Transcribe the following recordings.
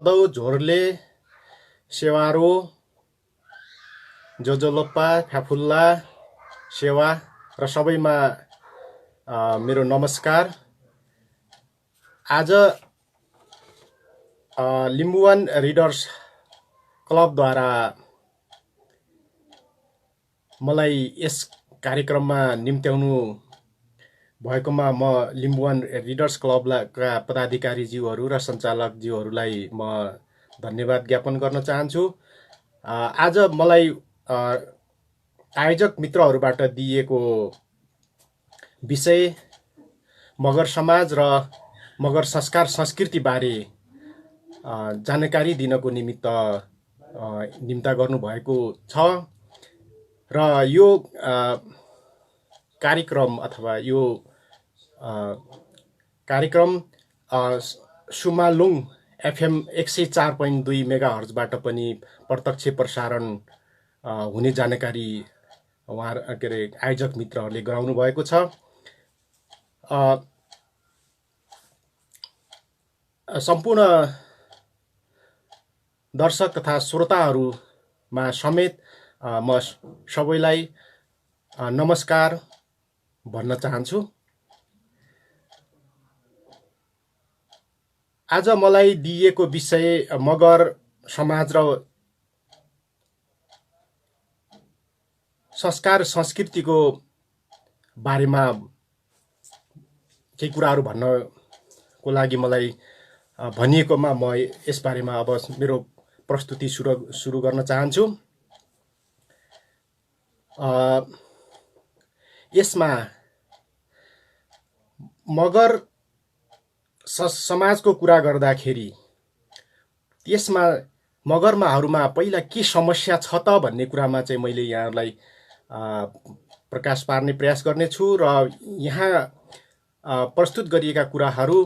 दौ झोरले सेवारो जोजोलोप्पा फ्याफुल्ला सेवा र सबैमा मेरो नमस्कार। आज लिम्बुवान रिडर्स क्लबद्वारा मलाई यस कार्यक्रममा निम्त्याउनु भएकोमा म लिम्बुवान रिडर्स क्लबका पदाधिकारीज्यूहरू र सञ्चालकज्यूहरूलाई म धन्यवाद ज्ञापन गर्न चाहन्छु। आज मलाई आयोजक मित्रहरूबाट दिएको विषय मगर समाज र मगर संस्कार संस्कृतिबारे जानकारी दिनको निम्ता गर्नुभएको छ र यो कार्यक्रम अथवा यो कार्यक्रम सुमालुङ FM 104.2 मेगाहर्जबाट पनि प्रत्यक्ष प्रसारण हुने जानकारी उहाँ आयोजक मित्रहरूले गराउनु भएको छ। सम्पूर्ण दर्शक तथा श्रोताहरूमा समेत म सबैलाई नमस्कार भन्न चाहन्छु। आज मलाई दिएको विषय मगर समाज र संस्कार संस्कृतिको बारेमा केही कुराहरू भन्नको लागि मलाई भनिएकोमा म यसबारेमा अब मेरो प्रस्तुति सुरु गर्न चाहन्छु। यसमा मगर समाजको कुरा गर्दाखेरि यसमा मगरमाहरूमा पहिला के समस्या छ त भन्ने कुरामा चाहिँ मैले यहाँलाई प्रकाश पार्ने प्रयास गर्नेछु र यहाँ प्रस्तुत गरिएका कुराहरू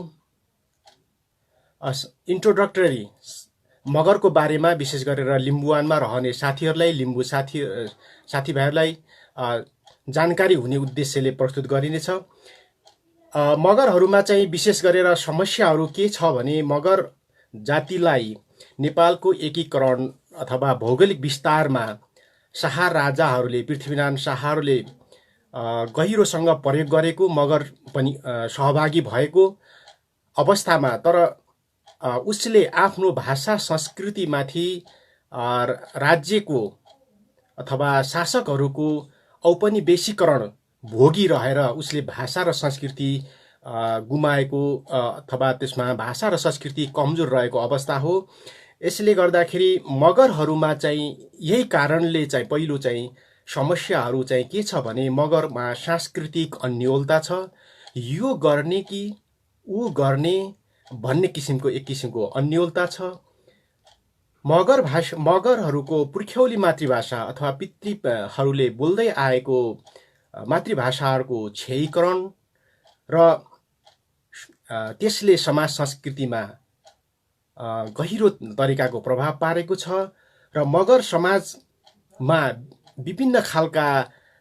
इन्ट्रोडक्टरी मगरको बारेमा विशेष गरेर लिम्बुवानमा रहने साथीहरूलाई लिम्बू साथीभाइहरूलाई जानकारी हुने उद्देश्यले प्रस्तुत गरिनेछ। मगरहरूमा चाहिँ विशेष गरेर समस्याहरू के छ भने मगर जातिलाई नेपालको एकीकरण अथवा भौगोलिक विस्तारमा शाह राजाहरूले पृथ्वीनारायण शाहहरूले गहिरोसँग प्रयोग गरेको मगर पनि सहभागी भएको अवस्थामा तर उसले आफ्नो भाषा संस्कृतिमाथि राज्यको अथवा शासकहरूको औपनिवेशीकरण भोगी रहेर उसले भाषा र संस्कृति गुमाएको अथवा त्यसमा भाषा र संस्कृति कमजोर रहेको अवस्था हो। यसले गर्दाखेरि मगरहरूमा चाहिँ यही कारणले चाहिँ पहिलो चाहिँ समस्याहरू चाहिँ के छ भने मगरमा सांस्कृतिक अन्योलता छ। यो गर्ने कि ऊ गर्ने भन्ने किसिमको एक किसिमको अन्योलता छ। मगरहरूको पुर्ख्यौली मातृभाषा अथवा पितृहरूले बोल्दै आएको मातृभाषाहरूको क्षयीकरण र त्यसले समाज संस्कृतिमा गहिरो तरिकाको प्रभाव पारेको छ र मगर समाजमा विभिन्न खालका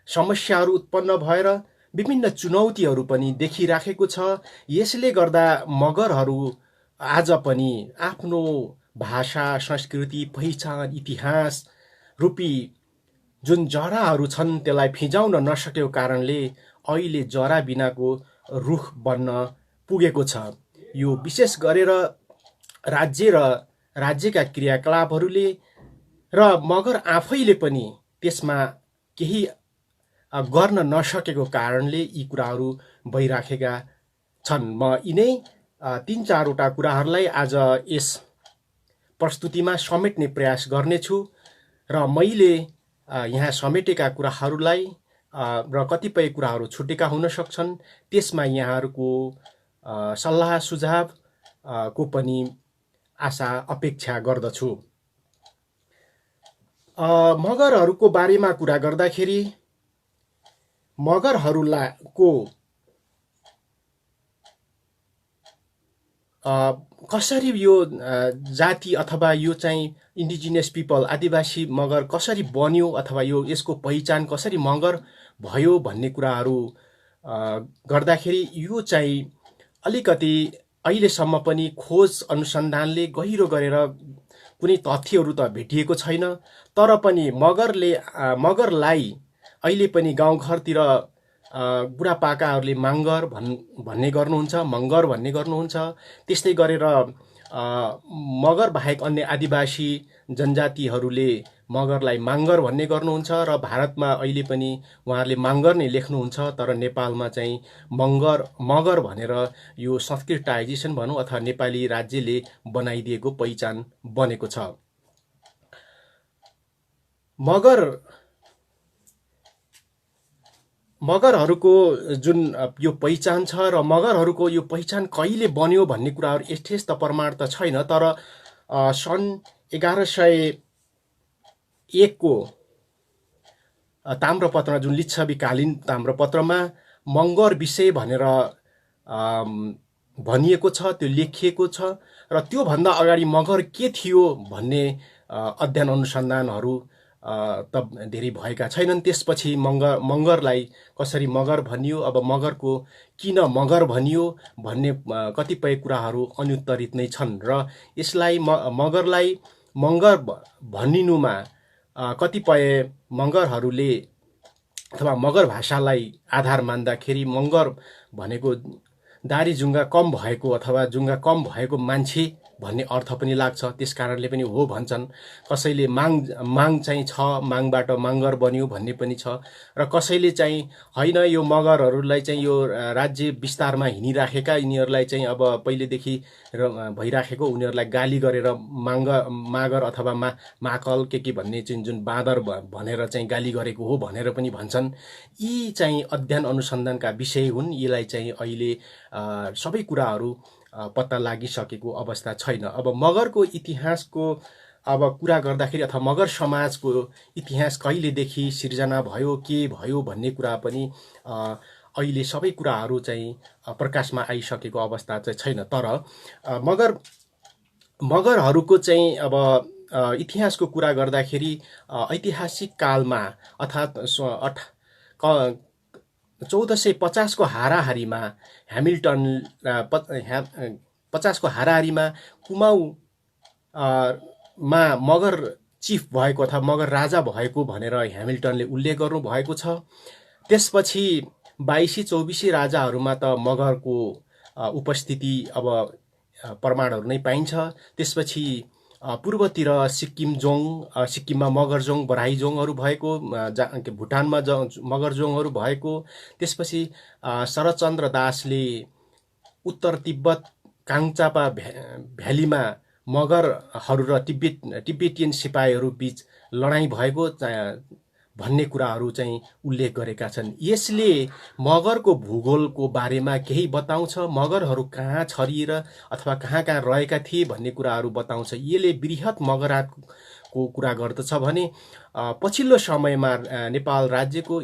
समस्याहरू उत्पन्न भएर विभिन्न चुनौतीहरू पनि देखिराखेको छ। यसले गर्दा मगरहरू आज पनि आफ्नो भाषा संस्कृति पहिचान इतिहास रूपी जुन जराहरू छन् त्यसलाई फिजाउन नसकेको कारणले अहिले जरा बिनाको रुख बन्न पुगेको छ। यो विशेष गरेर राज्य र राज्यका क्रियाकलापहरूले र मगर आफैले पनि त्यसमा केही गर्न नसकेको कारणले यी कुराहरू भइराखेका छन्। म यिनै 3-4वटा कुराहरूलाई आज यस प्रस्तुतिमा समेट्ने प्रयास गर्नेछु र मैले यहाँ समेटेका कुराहरूलाई र कतिपय कुराहरू छुटेका हुन सक्छन्। त्यसमा यहाँहरूको सल्लाह सुझाव को पनि आशा अपेक्षा गर्दछु। मगरहरूको बारेमा कुरा गर्दाखेरि मगरहरूको कसरी यो जाति अथवा यो चाहिँ इन्डिजिनियस पिपल आदिवासी मगर कसरी बन्यो अथवा यो यसको पहिचान कसरी मगर भयो भन्ने कुराहरू गर्दाखेरि यो चाहिँ अलिकति अहिलेसम्म पनि खोज अनुसन्धानले गहिरो गरेर कुनै तथ्यहरू त भेटिएको छैन। तर पनि मगरलाई अहिले पनि गाउँघरतिर बुढापाकाहरूले भन्ने गर्नुहुन्छ, मगर भन्ने गर्नुहुन्छ। त्यस्तै गरेर मगर बाहेक अन्य आदिवासी जनजातिहरूले मगरलाई माङ्गर भन्ने गर्नुहुन्छ र भारतमा अहिले पनि उहाँहरूले माङ्गर नै लेख्नुहुन्छ। तर नेपालमा चाहिँ मगर भनेर यो संस्कृताइजेसन भनौँ अथवा नेपाली राज्यले बनाइदिएको पहिचान बनेको छ। मगरहरूको जुन यो पहिचान छ र मगरहरूको यो पहिचान कहिले बन्यो भन्ने कुराहरू यथेष्ट प्रमाण त छैन। तर सन् 1101 को ताम्रपत्रमा, जुन लिच्छवीकालीन ताम्रपत्रमा मगर विषय भनेर भनिएको छ, त्यो लेखिएको छ। र त्योभन्दा अगाडि मगर के थियो भन्ने अध्ययन अनुसन्धानहरू त धेरै भएका छैनन्। त्यसपछि मगरलाई कसरी मगर भनियो, अब मगरको किन मगर भनियो भन्ने कतिपय कुराहरू अनुत्तरित नै छन्। र यसलाई मगरलाई मगर भनिनुमा कतिपय मगरहरूले अथवा मगर भाषालाई आधार मान्दाखेरि मगर भनेको दारी जुङ्गा कम भएको अथवा जुङ्गा कम भएको मान्छे भन्ने अर्थ पनि लाग्छ। त्यस कारणले पनि हो भन्छन्। कसैले माङ चाहिँ छ, माङबाट मगर बन्यो भन्ने पनि छ। र कसैले चाहिँ होइन, यो मगरहरूलाई चाहिँ यो राज्य विस्तारमा हिँडिराखेका यिनीहरूलाई चाहिँ अब पहिलेदेखि भइराखेको, उनीहरूलाई गाली गरेर मागर अथवा माकल के भन्ने चाहिँ जुन बाँदर भनेर चाहिँ गाली गरेको हो भनेर पनि भन्छन्। यी चाहिँ अध्ययन अनुसन्धानका विषय हुन्। यसलाई चाहिँ अहिले सबै कुराहरू पत्ता लागिसकेको अवस्था छैन। अब मगरको इतिहासको अब कुरा गर्दाखेरि अथवा मगर समाजको इतिहास कहिलेदेखि सिर्जना भयो, के भयो भन्ने कुरा पनि अहिले सबै कुराहरू चाहिँ प्रकाशमा आइसकेको अवस्था चाहिँ छैन। तर मगरहरूको चाहिँ अब इतिहासको कुरा गर्दाखेरि ऐतिहासिक कालमा अर्थात् 1450 को हाराहारीमा ह्यामिल्टन 50 को हाराहारीमा कुमाऊ मा मगर चिफ भएको अथवा मगर राजा भएको भनेर ह्यामिल्टनले उल्लेख गर्नु भएको छ। त्यसपछि 22-24 राजाहरूमा त मगरको उपस्थिति अब प्रमाणहरू नै पाइन्छ। त्यसपछि पूर्वतिर सिक्किममा मगरजोङ, बराइजोङहरू भएको, भुटानमा मगरजोङहरू भएको। त्यसपछि शरदचन्द्र दासले उत्तर तिब्बत काङचापा भ्यालीमा मगरहरू र तिब्बतियन सिपाहीहरू बीच लडाईँ भएको भन्ने कुराहरू चाहिँ उल्लेख गरेका छन्। यसले मगरको भूगोलको बारेमा केही बताउँछ, मगरहरू कहाँ छरिएर अथवा कहाँ रहेका थिए भन्ने कुराहरू बताउँछ। यसले बृहत मगरातको कुरा गर्दछ भने पछिल्लो समयमा नेपाल राज्यको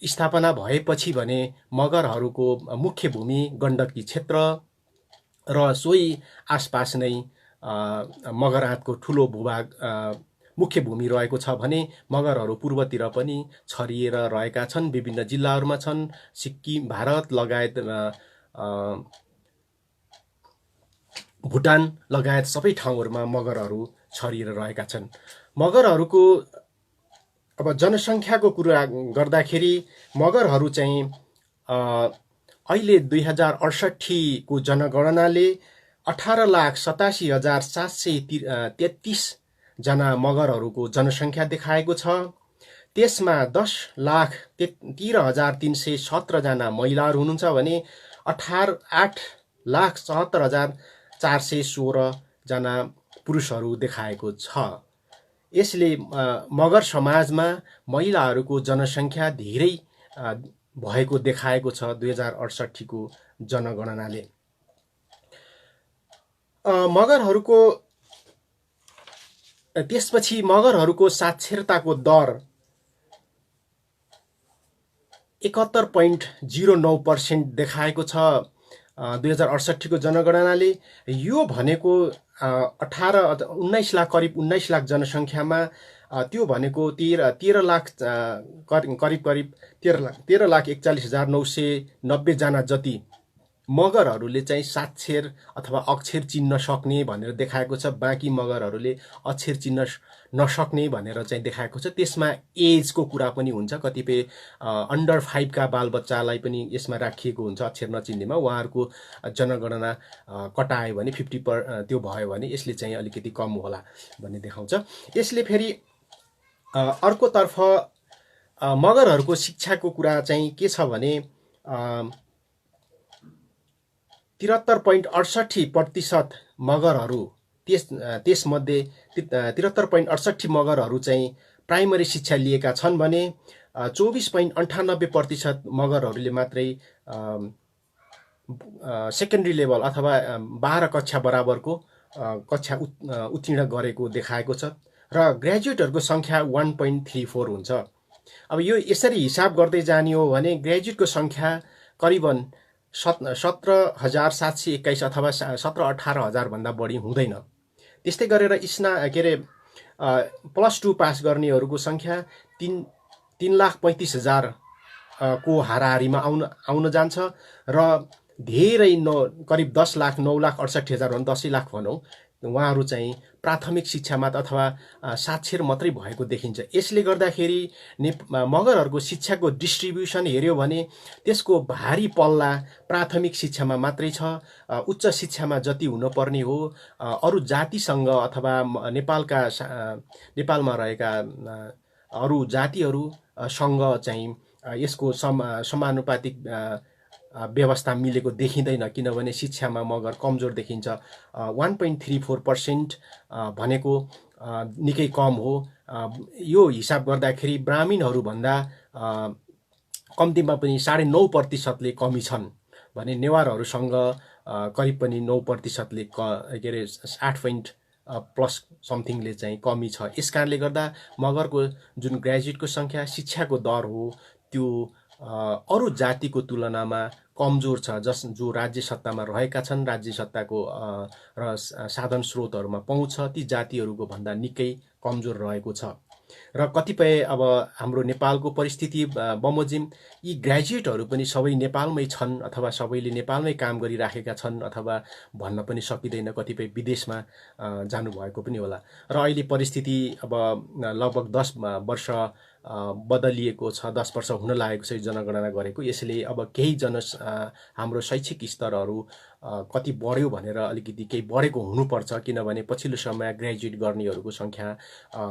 स्थापना भएपछि भने मगरहरूको मुख्य भूमि गण्डकी क्षेत्र र सोही आसपास नै मगरातको ठुलो भूभाग मुख्य भूमि रहेको छ भने मगरहरू पूर्वतिर पनि छरिएर रहेका छन्, विभिन्न जिल्लाहरूमा छन्। सिक्किम, भारत लगायत भुटान लगायत सबै ठाउँहरूमा मगरहरू छरिएर रहेका छन्। मगरहरूको अब जनसङ्ख्याको कुरा गर्दाखेरि मगरहरू चाहिँ अहिले 2068 को जनगणनाले 18,87,733 जना मगरहरूको जनसङ्ख्या देखाएको छ। त्यसमा 10,13,317 जना महिलाहरू हुनुहुन्छ भने 8,67,416 जना पुरुषहरू देखाएको छ। यसले मगर समाजमा महिलाहरूको जनसङ्ख्या धेरै भएको देखाएको छ 2068 को जनगणनाले। मगरहरूको त्यसपछि मगरहरूको साक्षरताको दर 71.09% देखाएको छ 2068 को जनगणनाले। यो भनेको 19 लाख करिब 19 लाख जनसङ्ख्यामा त्यो भनेको 13 लाख करिब 13,41,990 जना जति मगरहरूले चाहिँ साक्षर अथवा अक्षर चिन्न सक्ने भनेर देखाएको छ, बाँकी मगरहरूले अक्षर चिन्न नसक्ने भनेर चाहिँ देखाएको छ। त्यसमा एजको कुरा पनि हुन्छ, कतिपय अन्डर 5 का बालबच्चालाई पनि यसमा राखिएको हुन्छ अक्षर नचिन्नेमा। उहाँहरूको जनगणना कटायो भने 50% त्यो भयो भने यसले चाहिँ अलिकति कम होला भन्ने देखाउँछ। यसले फेरि अर्कोतर्फ मगरहरूको शिक्षाको कुरा चाहिँ के छ भने 73.68% मगरहरू त्यसमध्ये 73.68 मगरहरू चाहिँ प्राइमरी शिक्षा लिएका छन् भने 24.98% मगरहरूले मात्रै सेकेन्डरी लेभल अथवा 12 कक्षा बराबरको कक्षा उत्तीर्ण गरेको देखाएको छ र ग्रेजुएटहरूको सङ्ख्या 1.34 हुन्छ। अब यो यसरी हिसाब गर्दै जाने हो भने ग्रेजुएटको सङ्ख्या करिबन 17,721 अथवा 17-18,000 भन्दा बढी हुँदैन। त्यस्तै गरेर +2 पास गर्नेहरूको सङ्ख्या 3,35,000 को हाराहारीमा आउन जान्छ र धेरै करिब 10 लाख 9,68,000 भन्दा 10 लाख भनौँ उहाँहरू चाहिँ प्राथमिक शिक्षामा अथवा साक्षर मात्रै भएको देखिन्छ। यसले गर्दाखेरि मगरहरूको शिक्षाको डिस्ट्रिब्युसन हेर्यो भने त्यसको भारी पल्ला प्राथमिक शिक्षामा मात्रै छ। उच्च शिक्षामा जति हुनुपर्ने हो अरू जातिसँग अथवा नेपालमा रहेका अरू जातिहरूसँग चाहिँ यसको समानुपातिक व्यवस्था मिलेको देखिँदैन, किनभने शिक्षामा मगर कमजोर देखिन्छ। 1.34% भनेको निकै कम हो। यो हिसाब गर्दाखेरि ब्राह्मीणहरूभन्दा कम्तीमा पनि 9.5%ले कमी छन् भने नेवारहरूसँग करिब पनि 9%ले के अरे 8+ समथिङले चाहिँ कमी छ। यस कारणले गर्दा मगरको जुन ग्रेजुएटको सङ्ख्या शिक्षाको दर हो त्यो अरू जातिको तुलनामा कमजोर छ। जो राज्य सत्तामा रहेका छन्, राज्य सत्ताको र साधन स्रोतहरूमा पहुँच ती जातिहरूको भन्दा निकै कमजोर रहेको छ। र कतिपय अब हाम्रो नेपालको परिस्थिति बमोजिम यी ग्रेजुएटहरू पनि सबै नेपालमै छन् अथवा सबैले नेपालमै काम गरिराखेका छन् अथवा भन्न पनि सकिँदैन, कतिपय विदेशमा जानुभएको पनि होला। र अहिले परिस्थिति अब लगभग 10 वर्ष बदलिएको छ, 10 वर्ष हुन लागेको छ जनगणना गरेको। यसले अब केही हाम्रो शैक्षिक स्तरहरू कति बढ्यो भनेर अलिकति केही बढेको हुनुपर्छ, किनभने पछिल्लो समय ग्रेजुएट गर्नेहरूको सङ्ख्या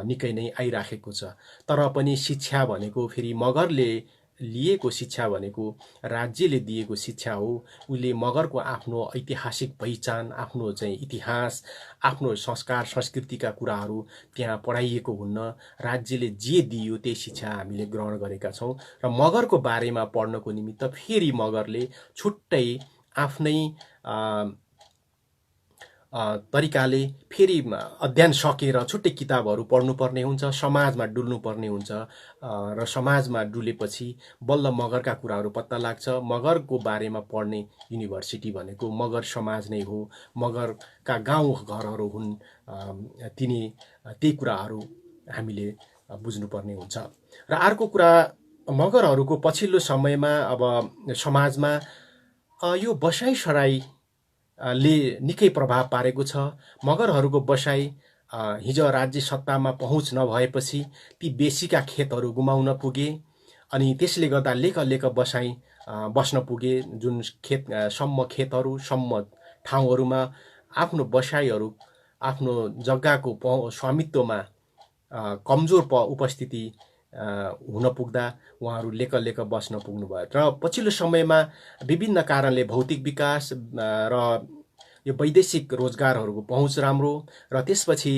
निकै नै आइराखेको छ। तर पनि शिक्षा भनेको फेरि मगरले लिएको शिक्षा भनेको राज्यले दिएको शिक्षा हो। उसले मगरको आफ्नो ऐतिहासिक पहिचान, आफ्नो चाहिँ इतिहास, आफ्नो संस्कार संस्कृतिका कुराहरू त्यहाँ पढाइएको हुन्न। राज्यले जे दियो त्यही शिक्षा हामीले ग्रहण गरेका छौँ। र मगरको बारेमा पढ्नको निमित्त फेरि मगरले छुट्टै आफ्नै तरिकाले फेरि अध्ययन सकेर छुट्टै किताबहरू पढ्नुपर्ने हुन्छ, समाजमा डुल्नुपर्ने हुन्छ र समाजमा डुलेपछि बल्ल मगरका कुराहरू पत्ता लाग्छ। मगरको बारेमा पढ्ने युनिभर्सिटी भनेको मगर समाज नै हो, मगरका गाउँ घरहरू हुन्। त्यही कुराहरू हामीले बुझ्नुपर्ने हुन्छ। र अर्को कुरा, मगरहरूको पछिल्लो समयमा अब समाजमा यो बसाइसराई ले निकै प्रभाव पारेको छ। मगरहरूको बसाइ हिजो राज्य सत्तामा पहुँच नभएपछि ती बेसीका खेतहरू गुमाउन पुगे अनि त्यसले गर्दा लेख बसाइ बस्न पुगे। जुन सम्म खेतहरू सम्म ठाउँहरूमा आफ्नो बसाइहरू आफ्नो जग्गाको स्वामित्वमा कमजोर उपस्थिति हुन पुग्दा उहाँहरू लेख बस्न पुग्नुभयो। र पछिल्लो समयमा विभिन्न कारणले भौतिक विकास र यो वैदेशिक रोजगारहरूको पहुँच राम्रो र त्यसपछि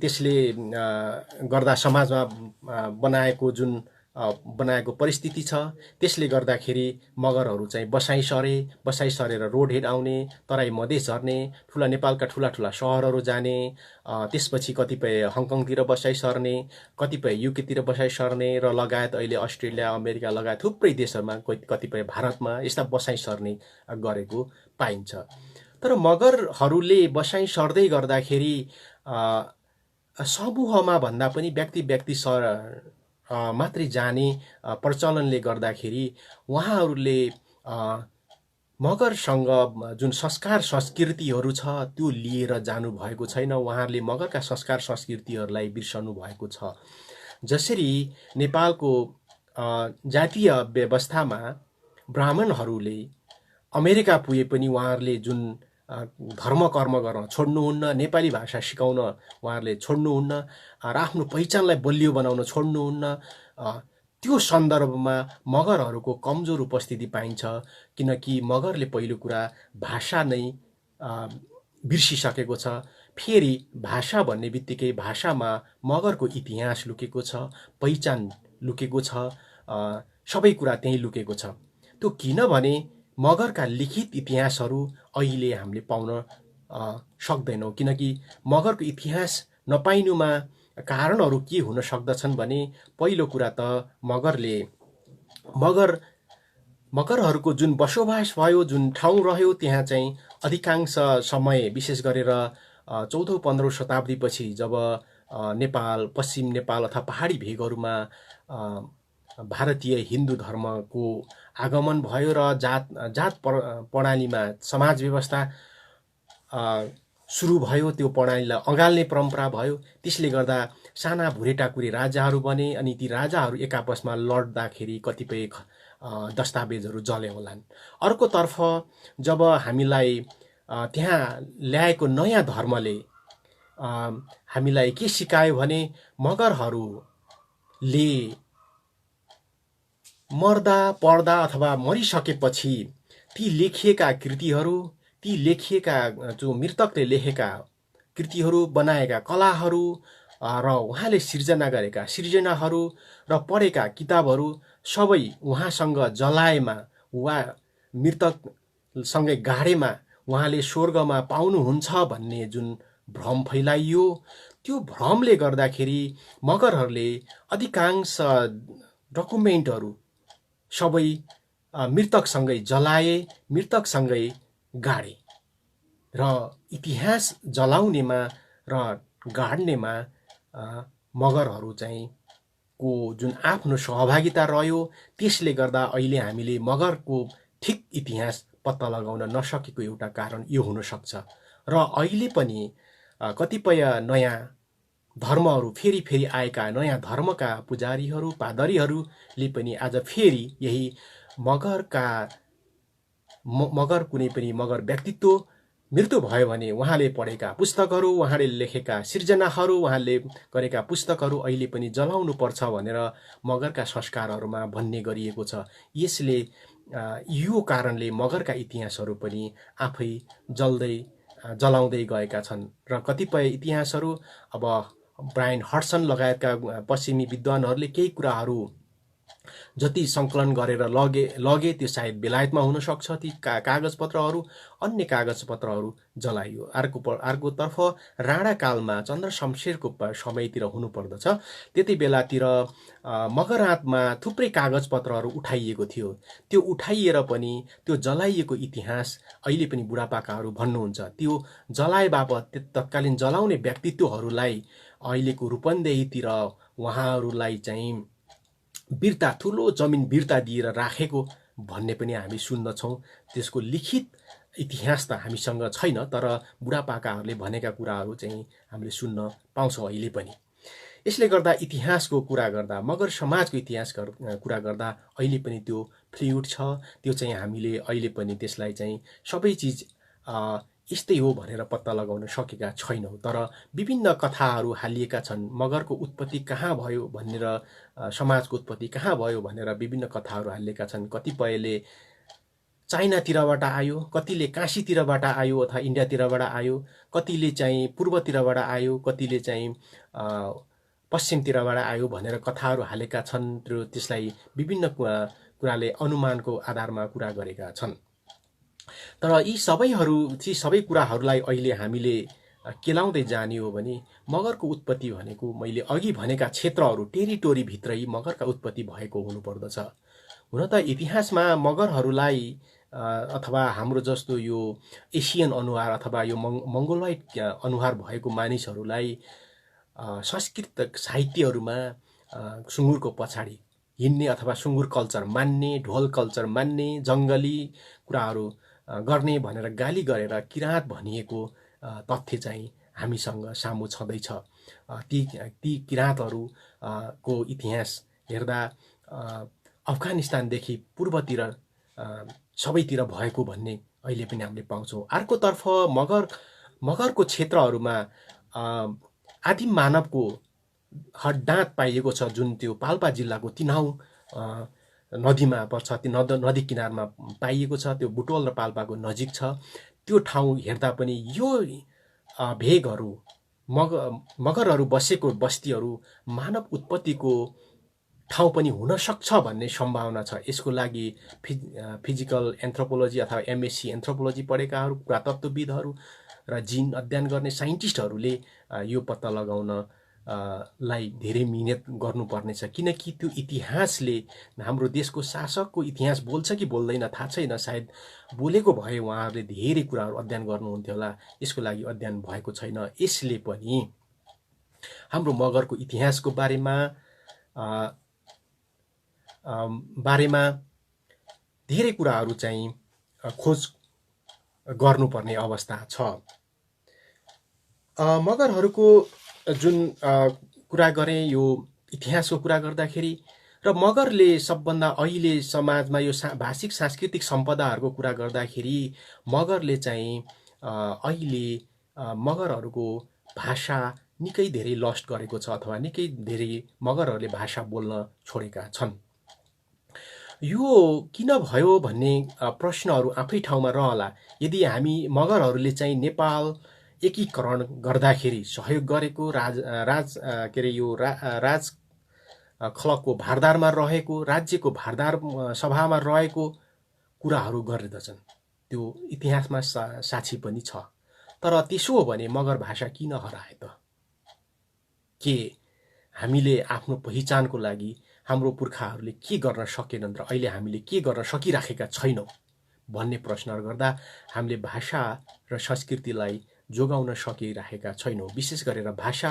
त्यसले गर्दा समाजमा बनाएको परिस्थिति छ, त्यसले गर्दाखेरि मगरहरू चाहिँ बसाइ सरेर रोड हेड आउने, तराई मधेस झर्ने, नेपालका ठुला सहरहरू जाने, त्यसपछि कतिपय हङकङतिर बसाइ सर्ने, कतिपय युकेतिर बसाइ सर्ने र लगायत अहिले अस्ट्रेलिया अमेरिका लगायत थुप्रै देशहरूमा, कतिपय भारतमा यस्ता बसाइ सर्ने गरेको पाइन्छ। तर मगरहरूले बसाइ सर्दै गर्दाखेरि समूहमा भन्दा पनि व्यक्ति मात्रै जाने प्रचलनले गर्दाखेरि उहाँहरूले मगरसँग जुन संस्कार संस्कृतिहरू छ त्यो लिएर जानुभएको छैन। उहाँहरूले मगरका संस्कार संस्कृतिहरूलाई बिर्सनु भएको छ। जसरी नेपालको जातीय व्यवस्थामा ब्राह्मणहरूले अमेरिका पुगे पनि उहाँहरूले जुन धर्म कर्म गर्न छोड्नुहुन्न, नेपाली भाषा सिकाउन उहाँहरूले छोड्नुहुन्न, र आफ्नो पहिचानलाई बलियो बनाउन छोड्नुहुन्न। त्यो सन्दर्भमा मगरहरूको कमजोर उपस्थिति पाइन्छ, किनकि मगरले पहिलो कुरा भाषा नै बिर्सिसकेको छ। फेरि भाषा भन्ने बित्तिकै भाषामा मगरको इतिहास लुकेको छ, पहिचान लुकेको छ, सबै कुरा त्यहीँ लुकेको छ। त्यो किनभने मगरका लिखित इतिहासहरू अहिले हामीले पाउन सक्दैनौँ, किनकि मगरको इतिहास नपाइनुमा कारणहरू के हुन सक्दछन् भने पहिलो कुरा त मगरहरूको जुन बसोबास भयो, जुन ठाउँ रह्यो, त्यहाँ चाहिँ अधिकांश समय विशेष गरेर 14औं 15औं शताब्दीपछि जब नेपाल, पश्चिम नेपाल अथवा पहाडी भेगहरूमा भारतीय हिन्दू धर्मको आगमन भयो र जात प्रणालीमा समाज व्यवस्था सुरु भयो, त्यो प्रणालीलाई अँगाल्ने परम्परा भयो। त्यसले गर्दा साना भुरेटाकुरे राजाहरू बने, अनि ती राजाहरू एक आपसमा लड्दाखेरि कतिपय दस्तावेजहरू जले होलान्। अर्कोतर्फ जब हामीलाई त्यहाँ ल्याएको नयाँ धर्मले हामीलाई के सिकायो भने मगरहरूले मर्दा पर्दा अथवा मरिसकेपछि ती लेखिएका कृतिहरू, ती लेखिएका जो मृतकले लेखेका कृतिहरू, बनाएका कलाहरू र उहाँले सिर्जना गरेका सिर्जनाहरू र पढेका किताबहरू सबै उहाँसँग जलाएमा वा मृतकसँगै गाडेमा उहाँले स्वर्गमा पाउनुहुन्छ भन्ने जुन भ्रम फैलाइयो, त्यो भ्रमले गर्दाखेरि मगरहरूले अधिकांश डकुमेन्टहरू सबै मृतकसँगै जलाए, मृतकसँगै गाडे। र इतिहास जलाउनेमा र गाड्नेमा मगरहरू चाहिँ को जुन आफ्नो सहभागिता रह्यो, त्यसले गर्दा अहिले हामीले मगरको ठिक इतिहास पत्ता लगाउन नसकेको एउटा कारण यो हुन सक्छ। र अहिले पनि कतिपय नयाँ धर्महरू फेरि आएका नयाँ धर्मका पुजारीहरू, पादरीहरूले पनि आज फेरि यही मगर कुनै पनि मगर व्यक्तित्व मृत्यु भयो भने उहाँले पढेका पुस्तकहरू, उहाँले लेखेका सिर्जनाहरू, उहाँले गरेका पुस्तकहरू अहिले पनि जलाउनु पर्छ भनेर मगरका संस्कारहरूमा भन्ने गरिएको छ। यसले यो कारणले मगरका इतिहासहरू पनि आफै जलाउँदै गएका छन्। र कतिपय इतिहासहरू अब ब्रायन हडसन लगायतका पश्चिमी विद्वानहरूले केही कुराहरू जति सङ्कलन गरेर लगे त्यो सायद बेलायतमा हुन सक्छ। ती कागजपत्रहरू, अन्य कागजपत्रहरू जलाइयो। अर्कोतर्फ राणाकालमा चन्द्र शमशेरको समयतिर हुनुपर्दछ, त्यति बेलातिर मगरातमा थुप्रै कागजपत्रहरू उठाइएको थियो। त्यो उठाइएर पनि त्यो जलाइएको इतिहास अहिले पनि बुढापाकाहरू भन्नुहुन्छ। त्यो जलाए बापत तत्कालीन जलाउने व्यक्तित्वहरूलाई अहिलेको रूपन्देहीतिर उहाँहरूलाई चाहिँ बिर्ता, ठुलो जमिन बिर्ता दिएर राखेको भन्ने पनि हामी सुन्दछौँ। त्यसको लिखित इतिहास त हामीसँग छैन, तर बुढापाकाहरूले भनेका कुराहरू चाहिँ हामीले सुन्न पाउँछौँ अहिले पनि। यसले गर्दा इतिहासको कुरा गर्दा, मगर समाजको इतिहास कुरा गर्दा अहिले पनि त्यो फ्लुइड छ। त्यो चाहिँ हामीले अहिले पनि त्यसलाई चाहिँ सबै चिज यस्तै हो भनेर पत्ता लगाउन सकेका छैनौँ। तर विभिन्न कथाहरू हालिएका छन्। मगरको उत्पत्ति कहाँ भयो भनेर, समाजको उत्पत्ति कहाँ भयो भनेर विभिन्न कथाहरू हालिएका छन्। कतिपयले चाइनातिरबाट आयो, कतिले काशीतिरबाट आयो अथवा इन्डियातिरबाट आयो, कतिले चाहिँ पूर्वतिरबाट आयो, कतिले चाहिँ पश्चिमतिरबाट आयो भनेर कथाहरू हालेका छन्। त्यसलाई विभिन्न कुराले अनुमानको आधारमा कुरा गरेका छन्। तर यी सबै कुराहरूलाई अहिले हामीले केलाउँदै जाने हो भने मगरको उत्पत्ति भनेको मैले अघि भनेका क्षेत्रहरू, टेरिटोरीभित्रै मगरका उत्पत्ति भएको हुनुपर्दछ। हुन त इतिहासमा मगरहरूलाई अथवा हाम्रो जस्तो यो एसियन अनुहार अथवा यो मङ्गोलोइड अनुहार भएको मानिसहरूलाई संस्कृत साहित्यहरूमा सुँगुरको पछाडि हिँड्ने अथवा सुँगुर कल्चर मान्ने, ढोल कल्चर मान्ने, जङ्गली कुराहरू गर्ने भनेर गाली गरेर किराँत भनिएको तथ्य चाहिँ हामीसँग सामु छँदैछ। ती किराँतहरू को इतिहास हेर्दा अफगानिस्तानदेखि पूर्वतिर सबैतिर भएको भन्ने अहिले पनि हामीले पाउँछौँ। अर्कोतर्फ मगरको क्षेत्रहरूमा आदिम मानवको हड्डाँत पाइएको छ, जुन त्यो पाल्पा जिल्लाको तिनाउ नदीमा पर्छ, त्यो नदी किनारमा पाइएको छ, त्यो बुटवल र पाल्पाको नजिक छ। त्यो ठाउँ हेर्दा पनि यो भेगहरू मगरहरू बसेको बस्तीहरू मानव उत्पत्तिको ठाउँ पनि हुन सक्छ भन्ने सम्भावना छ। यसको लागि फिजिकल एन्थ्रोपोलोजी अथवा एमएससी एन्थ्रोपोलोजी पढेकाहरू, पुरातत्त्वविदहरू र जिन अध्ययन गर्ने साइन्टिस्टहरूले यो पत्ता लगाउन लाई धेरै मिहिनेत गर्नुपर्नेछ, किनकि त्यो इतिहासले हाम्रो देशको शासकको इतिहास बोल्छ कि बोल्दैन थाहा छैन। सायद बोलेको भए उहाँहरूले धेरै कुराहरू अध्ययन गर्नुहुन्थ्यो होला, यसको लागि अध्ययन भएको छैन। यसले पनि हाम्रो मगरको इतिहासको बारेमा धेरै कुराहरू चाहिँ खोज गर्नुपर्ने अवस्था छ। मगरहरूको जुन कुरा गरेँ, यो इतिहासको कुरा गर्दाखेरि र मगरले सबभन्दा अहिले समाजमा यो भाषिक सांस्कृतिक सम्पदाहरूको कुरा गर्दाखेरि मगरले चाहिँ अहिले मगरहरूको भाषा निकै धेरै लस्ट गरेको छ, अथवा निकै धेरै मगरहरूले भाषा बोल्न छोडेका छन्। यो किन भयो भन्ने प्रश्नहरू आफै ठाउँमा रहला। यदि हामी मगरहरूले चाहिँ नेपाल एकीकरण गर्दाखेरि सहयोग गरेको राज खलकको भारदारमा रहेको, राज्यको भारदार सभामा रहेको कुराहरू गर्दछन्, त्यो इतिहासमा साक्षी पनि छ। तर त्यसो हो भने मगर भाषा किन हराए त? के हामीले आफ्नो पहिचानको लागि हाम्रो पुर्खाहरूले के गर्न सकेनन् र अहिले हामीले के गर्न सकिराखेका छैनौँ भन्ने प्रश्नहरू गर्दा हामीले भाषा र संस्कृतिलाई जोगाउन सकिराखेका छैनौँ। विशेष गरेर भाषा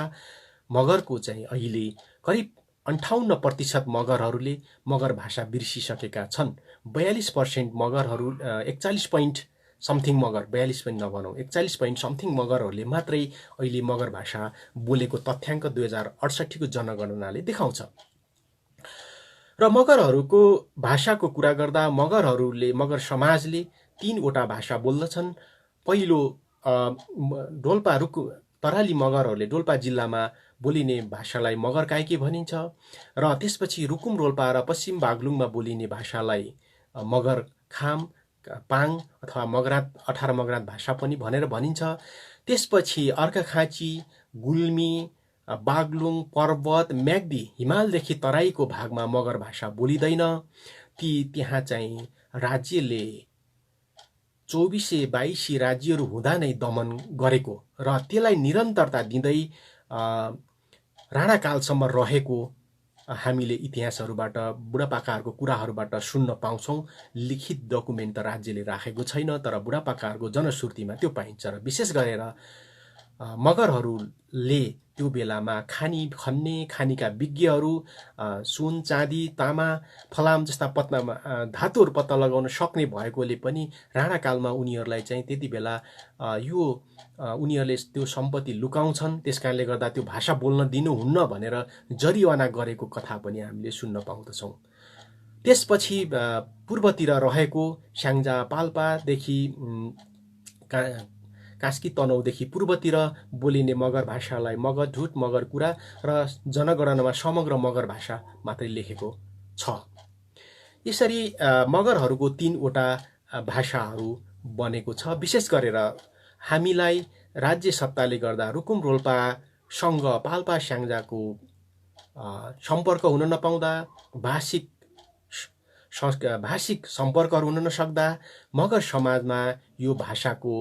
मगरको चाहिँ अहिले करिब 58% मगरहरूले मगर भाषा बिर्सिसकेका छन्। 42% मगरहरू 41 पोइन्ट समथिङ मगर, 42 पनि नभनौँ, 41 पोइन्ट समथिङ मगरहरूले मात्रै अहिले मगर भाषा बोलेको तथ्याङ्क 2068 को जनगणनाले देखाउँछ। र मगरहरूको भाषाको कुरा गर्दा मगर समाजले 3वटा भाषा बोल्दछन्। पहिलो डोल्पा तराली मगरहरूले डोल्पा जिल्लामा बोलिने भाषालाई मगर काइके भनिन्छ, र त्यसपछि रुकुम रोल्पा र पश्चिम बागलुङमा बोलिने भाषालाई मगर खाम, पाङ अथवा मगरात 18 मगरात भाषा पनि भनेर भनिन्छ। त्यसपछि अर्घाखाँची, गुल्मी, बागलुङ, पर्वत, म्याग्दी, हिमालदेखि तराईको भागमा मगर भाषा बोलिँदैन। त्यहाँ चाहिँ राज्यले 2422 राज्यहरू हुँदा नै दमन गरेको र त्यसलाई निरन्तरता दिँदै राणाकालसम्म रहेको हामीले इतिहासहरूबाट, बुढापाकाहरूको कुराहरूबाट सुन्न पाउँछौँ। लिखित डकुमेन्ट त राज्यले राखेको छैन, तर बुढापाकाहरूको जनश्रुतिमा त्यो पाइन्छ। र विशेष गरेर मगरहरूले त्यो बेलामा खानीका विज्ञहरू सुन, चाँदी, तामा, फलाम जस्ता धातुहरू पत्ता लगाउन सक्ने भएकोले पनि राणाकालमा उनीहरूलाई चाहिँ त्यति बेला उनीहरूले त्यो सम्पत्ति लुकाउँछन्, त्यसकारणले गर्दा त्यो भाषा बोल्न दिनुहुन्न भनेर जरिवाना गरेको कथा पनि हामीले सुन्न पाउँदछौँ। त्यसपछि पूर्वतिर रहेको स्याङ्जा, पाल्पादेखि कास्की तनहुँदेखि पूर्वतिर बोलिने मगर भाषालाई मगर ढुट, मगर कुरा र जनगणनामा समग्र मगर भाषा मात्रै लेखेको छ। यसरी मगरहरूको 3वटा भाषाहरू बनेको छ। विशेष गरेर हामीलाई राज्य सत्ताले गर्दा रुकुम रोल्पासँग पाल्पा स्याङ्जाको सम्पर्क हुन नपाउँदा, भाषिक सम्पर्कहरू हुन नसक्दा मगर समाजमा यो भाषाको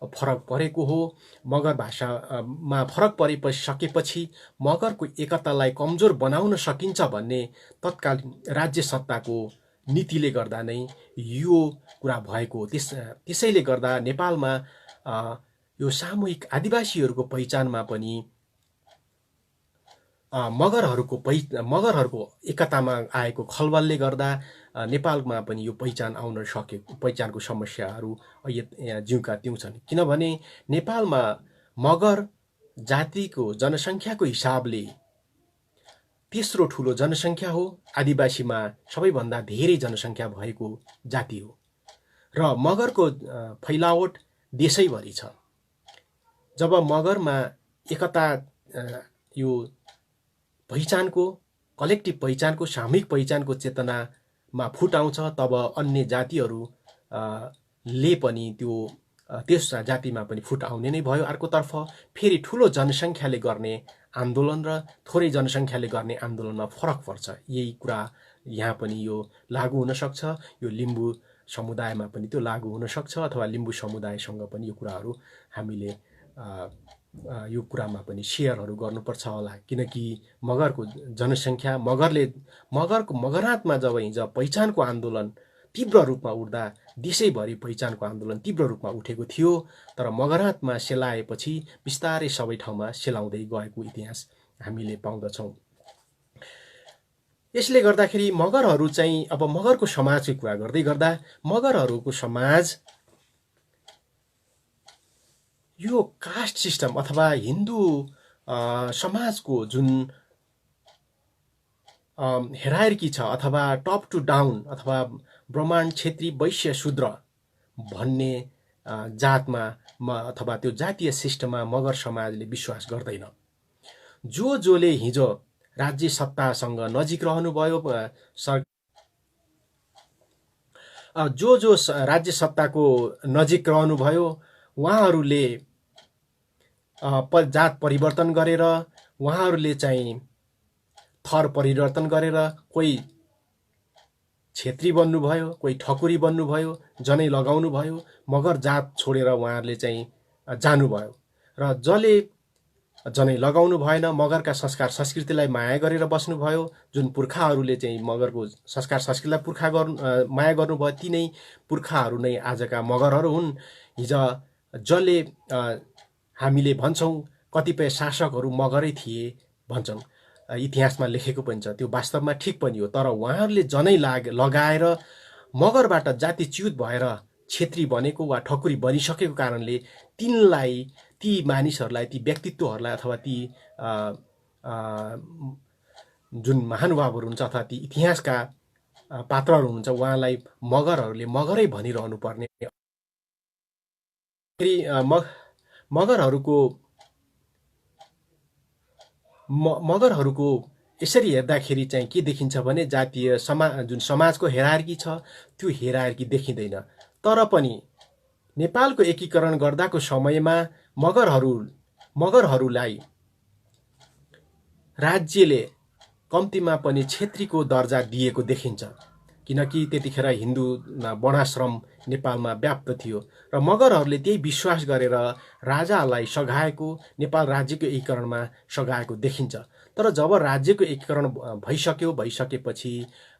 फरक परेको हो। मगर भाषामा फरक सकेपछि मगरको एकतालाई कमजोर बनाउन सकिन्छ भन्ने तत्काल राज्य सत्ताको नीतिले गर्दा नै यो कुरा भएको। त्यसैले गर्दा नेपालमा यो सामूहिक आदिवासीहरूको पहिचानमा पनि मगरहरूको एकतामा आएको खलबलले गर्दा नेपालमा पनि यो पहिचान आउन सकेको पहिचानको समस्याहरू ज्यूका त्यौँ छन्। किनभने नेपालमा मगर जातिको जनसङ्ख्याको हिसाबले तेस्रो ठुलो जनसङ्ख्या हो। आदिवासीमा सबैभन्दा धेरै जनसङ्ख्या भएको जाति हो र मगरको फैलावट देशैभरि छ। जब मगरमा एकता यो पहिचानको कलेक्टिभ पहिचानको सामूहिक पहिचानको चेतनामा फुट आउँछ, तब अन्य जातिहरू ले पनि त्यस जातिमा पनि फुट आउने नै भयो। अर्कोतर्फ फेरि ठुलो जनसङ्ख्याले गर्ने आन्दोलन र थोरै जनसङ्ख्याले गर्ने आन्दोलनमा फरक पर्छ। यही कुरा यहाँ पनि यो लागू हुनसक्छ। यो लिम्बू समुदायमा पनि त्यो लागू हुनसक्छ, अथवा लिम्बू समुदायसँग पनि यो कुराहरू हामीले यो कुरामा पनि सेयरहरू गर्नुपर्छ होला। किनकि मगरको जनसङ्ख्या मगरातमा जब हिजो पहिचानको आन्दोलन तीव्र रूपमा उठ्दा देशैभरि पहिचानको आन्दोलन तीव्र रूपमा उठेको थियो, तर मगरातमा सेलाएपछि बिस्तारै सबै ठाउँमा सेलाउँदै गएको इतिहास हामीले पाउँदछौँ। यसले गर्दाखेरि मगरहरू चाहिँ अब मगरको समाजको कुरा गर्दै गर्दा मगरहरूको समाज यो कास्ट सिस्टम अथवा हिन्दू समाजको जुन हेरार्की छ, अथवा टप टु डाउन अथवा ब्राह्मण क्षेत्री वैश्य शूद्र भन्ने जातमा अथवा त्यो जातीय सिस्टममा मगर समाजले विश्वास गर्दैन। जोले हिजो राज्य सत्तासँग नजिक रहनुभयो, जो राज्य सत्ताको नजिक रहनुभयो, उहाँहरूले जात परिवर्तन गरेर, उहाँहरूले चाहिँ थर परिवर्तन गरेर कोही क्षेत्री बन्नुभयो, कोही ठकुरी बन्नुभयो, जनै लगाउनु भयो, मगर जात छोडेर उहाँहरूले चाहिँ जानुभयो। र जसले जनै लगाउनु भएन, मगरका संस्कार संस्कृतिलाई माया गरेर बस्नुभयो, जुन पुर्खाहरूले चाहिँ मगरको संस्कार संस्कृतिलाई माया गर्नुभयो, ती नै पुर्खाहरू नै आजका मगरहरू हुन्। हिजो जसले हामीले भन्छौँ कतिपय शासकहरू मगरै थिए भन्छौँ, इतिहासमा लेखेको पनि छ, त्यो वास्तवमा ठिक पनि हो। तर उहाँहरूले जनै लगाएर मगरबाट जातिच्युत भएर क्षेत्री बनेको वा ठकुरी बनिसकेको कारणले ती मानिसहरूलाई, ती व्यक्तित्वहरूलाई अथवा ती जुन महानुभावहरू हुन्छ अथवा ती इतिहासका पात्रहरू हुनुहुन्छ, उहाँलाई मगरहरूले मगरै भनिरहनु पर्ने। फेरि मगरहरूको यसरी हेर्दाखेरि चाहिँ के देखिन्छ भने जातीय जुन समाजको हेरार्की छ त्यो हेरार्की देखिँदैन। तर पनि नेपालको एकीकरण गर्दाको समयमा मगरहरूलाई राज्यले कम्तीमा पनि क्षेत्रीको दर्जा दिएको देखिन्छ। किनकि त्यतिखेर हिन्दू वर्णाश्रम नेपालमा व्याप्त थियो र मगरहरूले त्यही विश्वास गरेर राजालाई सघाएको, नेपाल राज्यको एकीकरणमा सघाएको देखिन्छ। तर जब राज्यको एकीकरण भइसकेपछि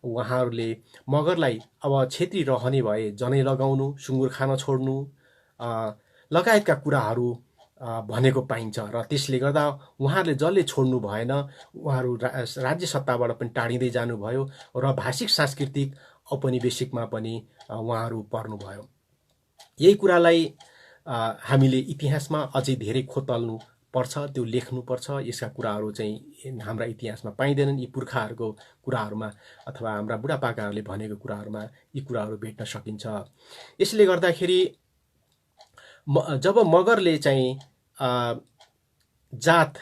उहाँहरूले मगरलाई अब क्षेत्री रहने भए जनै लगाउनु, सुँगुर खान छोड्नु लगायतका कुराहरू भनेको पाइन्छ। र त्यसले गर्दा उहाँहरूले जसले छोड्नु भएन, उहाँहरू राज्य सत्ताबाट पनि टाढिँदै जानुभयो र भाषिक सांस्कृतिक औपनिवेशिकमा पनि उहाँहरू पर्नुभयो। यही कुरालाई हामीले इतिहासमा अझै धेरै खोतल्नु पर्छ, त्यो लेख्नुपर्छ। यसका कुराहरू चाहिँ हाम्रा इतिहासमा पाइँदैनन्। यी पुर्खाहरूको कुराहरूमा अथवा हाम्रा बुढापाकाहरूले भनेको कुराहरूमा यी कुराहरू भेट्न सकिन्छ। यसले गर्दाखेरि जब मगरले चाहिँ जात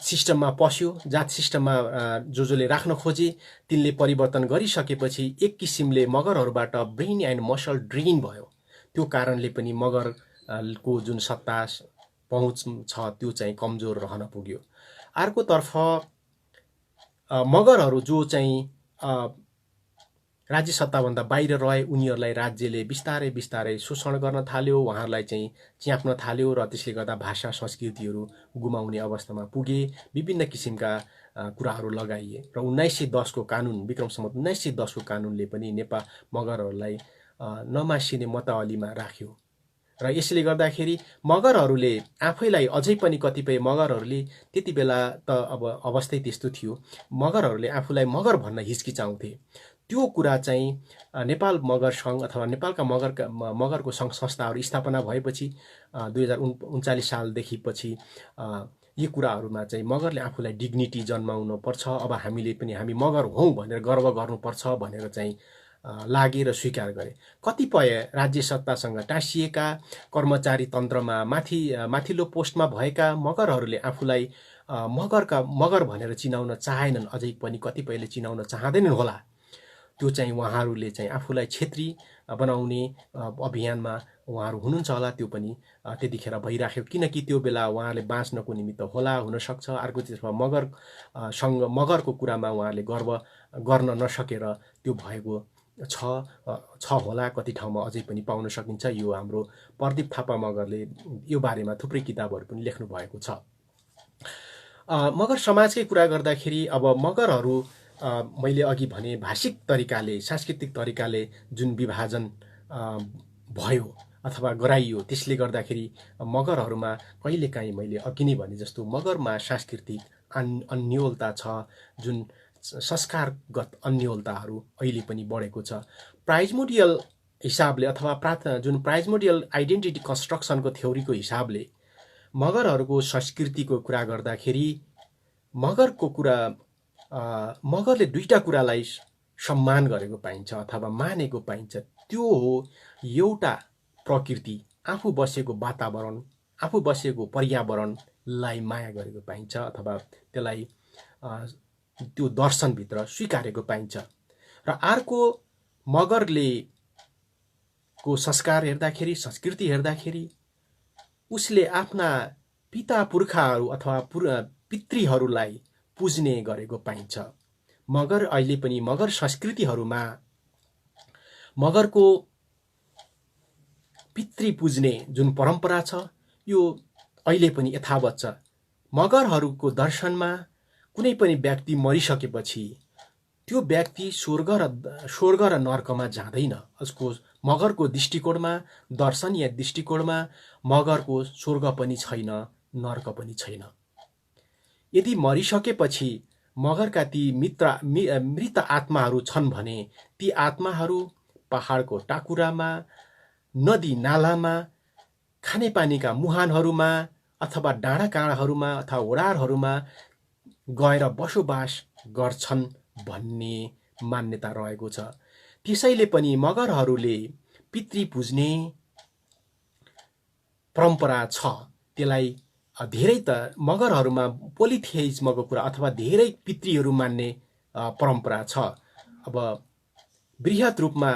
सिस्टममा पस्यो, जात सिस्टममा जसले राख्न खोजे तिनले परिवर्तन गरिसकेपछि एक किसिमले मगरहरूबाट ब्रेन एन्ड मसल ड्रेन भयो। त्यो कारणले पनि मगरको जुन सत्ता पहुँच छ त्यो चाहिँ कमजोर रहन पुग्यो। अर्कोतर्फ मगरहरू जो चाहिँ राज्य सत्ताभन्दा बाहिर रहे, उनीहरूलाई राज्यले बिस्तारै शोषण गर्न थाल्यो, उहाँहरूलाई चाहिँ च्याप्न थाल्यो र त्यसले गर्दा भाषा संस्कृतिहरू गुमाउने अवस्थामा पुगे। विभिन्न किसिमका कुराहरू लगाइए र 1910 को कानुन, विक्रम सम्वत 1910 को कानुनले पनि मगरहरूलाई नमासिने मतावलीमा राख्यो र यसले गर्दाखेरि मगरहरूले आफैलाई अझै पनि कतिपय मगरहरूले त्यति बेला त अब अवस्थै त्यस्तो थियो, मगरहरूले आफूलाई मगर भन्न हिचकिचाउँथे। त्यो कुरा चाहिँ नेपाल मगर सङ्घ अथवा नेपालका मगरको सङ्घ संस्थाहरू स्थापना भएपछि 2039 सालदेखि पछि यी कुराहरूमा चाहिँ मगरले आफूलाई डिग्निटी जन्माउनु पर्छ, अब हामीले पनि हामी मगर हौँ भनेर गर्व गर्नुपर्छ भनेर चाहिँ लागे र स्वीकार गरे। कतिपय राज्य सत्तासँग टाँसिएका कर्मचारी तन्त्रमा माथिल्लो पोस्टमा भएका मगरहरूले आफूलाई मगर भनेर चिनाउन चाहेनन्, अझै पनि कतिपयले चिनाउन चाहँदैनन् होला। त्यो चाहिँ उहाँहरूले चाहिँ आफूलाई क्षेत्री बनाउने अभियानमा उहाँहरू हुनुहुन्छ होला, त्यो पनि त्यतिखेर भइराख्यो। किनकि त्यो बेला उहाँहरूले बाँच्नको निमित्त होला हुनसक्छ। अर्कोतर्फ मगरको कुरामा उहाँहरूले गर्व गर्न नसकेर त्यो भएको छ होला। कति ठाउँमा अझै पनि पाउन सकिन्छ। यो हाम्रो प्रदीप थापा मगरले यो बारेमा थुप्रै किताबहरू पनि लेख्नु भएको छ। मगर समाजकै कुरा गर्दाखेरि अब मगरहरू मैले अघि भने भाषिक तरिकाले, सांस्कृतिक तरिकाले जुन विभाजन भयो अथवा गराइयो, त्यसले गर्दाखेरि मगरहरूमा कहिलेकाहीँ मैले अघि नै भने जस्तो मगरमा सांस्कृतिक अन्योलता छ, जुन संस्कारगत अन्योलताहरू अहिले पनि बढेको छ। प्राइजमोडियल हिसाबले अथवा जुन प्राइजमोडियल आइडेन्टिटी कन्स्ट्रक्सनको थ्योरीको हिसाबले मगरहरूको संस्कृतिको कुरा गर्दाखेरि मगरले दुईटा कुरालाई सम्मान गरेको पाइन्छ अथवा मानेको पाइन्छ। त्यो हो एउटा प्रकृति, आफू बसेको वातावरण, आफू बसेको पर्यावरणलाई माया गरेको पाइन्छ अथवा त्यसलाई त्यो दर्शनभित्र स्वीकारेको पाइन्छ। र अर्को मगरले को संस्कार हेर्दाखेरि, संस्कृति हेर्दाखेरि उसले आफ्ना पिता पुर्खाहरू अथवा पितृहरूलाई पुज्ने गरेको पाइन्छ। मगर अहिले पनि मगर संस्कृतिहरूमा मगरको पितृ पुज्ने जुन परम्परा छ यो अहिले पनि यथावत छ। मगरहरूको दर्शनमा कुनै पनि व्यक्ति मरिसकेपछि त्यो व्यक्ति स्वर्ग र नर्कमा जाँदैन। उसको मगरको दृष्टिकोणमा, दर्शनीय दृष्टिकोणमा मगरको स्वर्ग पनि छैन, नर्क पनि छैन। यदि मरिसकेपछि मगरका ती मृत आत्माहरू छन् भने ती आत्माहरू पहाडको टाकुरामा, नदी नालामा, खानेपानीका मुहानहरूमा अथवा डाँडाकाँडाहरूमा अथवा ओडारहरूमा गएर बसोबास गर्छन् भन्ने मान्यता रहेको छ। त्यसैले पनि मगरहरूले पितृ पुज्ने परम्परा छ। त्यसलाई धेरै त मगरहरूमा पोलिथेइज्मको कुरा अथवा धेरै पितृहरू मान्ने परम्परा छ। अब बृहत रूपमा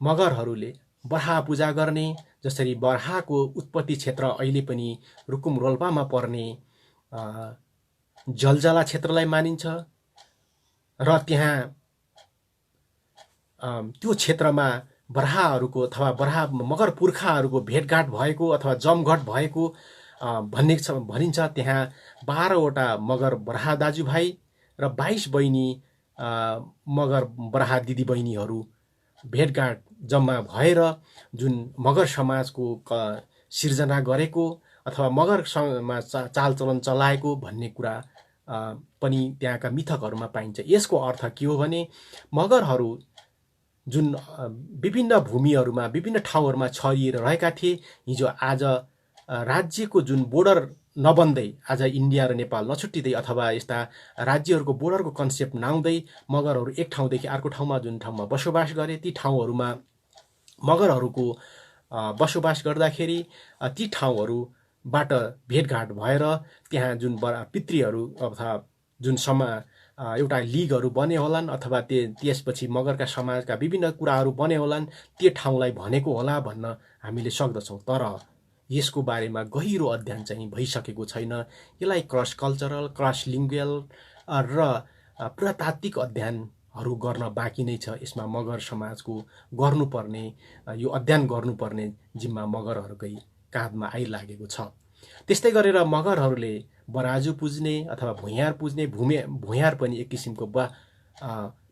मगरहरूले बर्हा पूजा गर्ने, जसरी बर्हाको उत्पत्ति क्षेत्र अहिले पनि रुकुम रोल्पामा पर्ने जलजला क्षेत्रलाई मानिन्छ र त्यहाँ त्यो क्षेत्रमा बर्हाहरूको अथवा मगर पुर्खाहरूको भेटघाट भएको अथवा जमघट भएको भनिन्छ। त्यहाँ 12वटा मगर बर्हा दाजुभाइ र 22 बहिनी मगर बर्हा दिदीबहिनीहरू भेटघाट जम्मा भएर जुन मगर समाजको सिर्जना गरेको अथवा मगरमा चालचलन चलाएको भन्ने कुरा पनि त्यहाँका मिथकहरूमा पाइन्छ। यसको अर्थ के हो भने मगरहरू जुन विभिन्न भूमिहरूमा, विभिन्न ठाउँहरूमा छरिएर रहेका थिए, हिजो आज राज्यको जुन बोर्डर नबन्दै, आज इन्डिया र नेपाल नछुट्टिँदै अथवा यस्ता राज्यहरूको बोर्डरको कन्सेप्ट नआउँदै मगरहरू एक ठाउँदेखि अर्को ठाउँमा जुन ठाउँमा बसोबास गरे, ती ठाउँहरूमा मगरहरूको बसोबास गर्दाखेरि ती ठाउँहरूबाट भेटघाट भएर त्यहाँ जुन पितृहरू अथवा जुन एउटा लिगहरू बने होलान् अथवा त्यसपछि मगरका समाजका विभिन्न कुराहरू बने होलान्, त्यो ठाउँलाई भनेको होला भन्न हामीले सक्दछौँ। तर यसको बारेमा गहिरो अध्ययन चाहिँ भइसकेको छैन। यसलाई क्रस कल्चरल, क्रस लिङ्गुअल र पुरातात्विक अध्ययनहरू गर्न बाँकी नै छ। यसमा मगर समाजको गर्नुपर्ने, यो अध्ययन गर्नुपर्ने जिम्मा मगरहरूकै काँधमा आइलागेको छ। त्यस्तै गरेर मगरहरूले बराजु पुज्ने अथवा भुइँयार पुज्ने, भुइँयार पनि एक किसिमको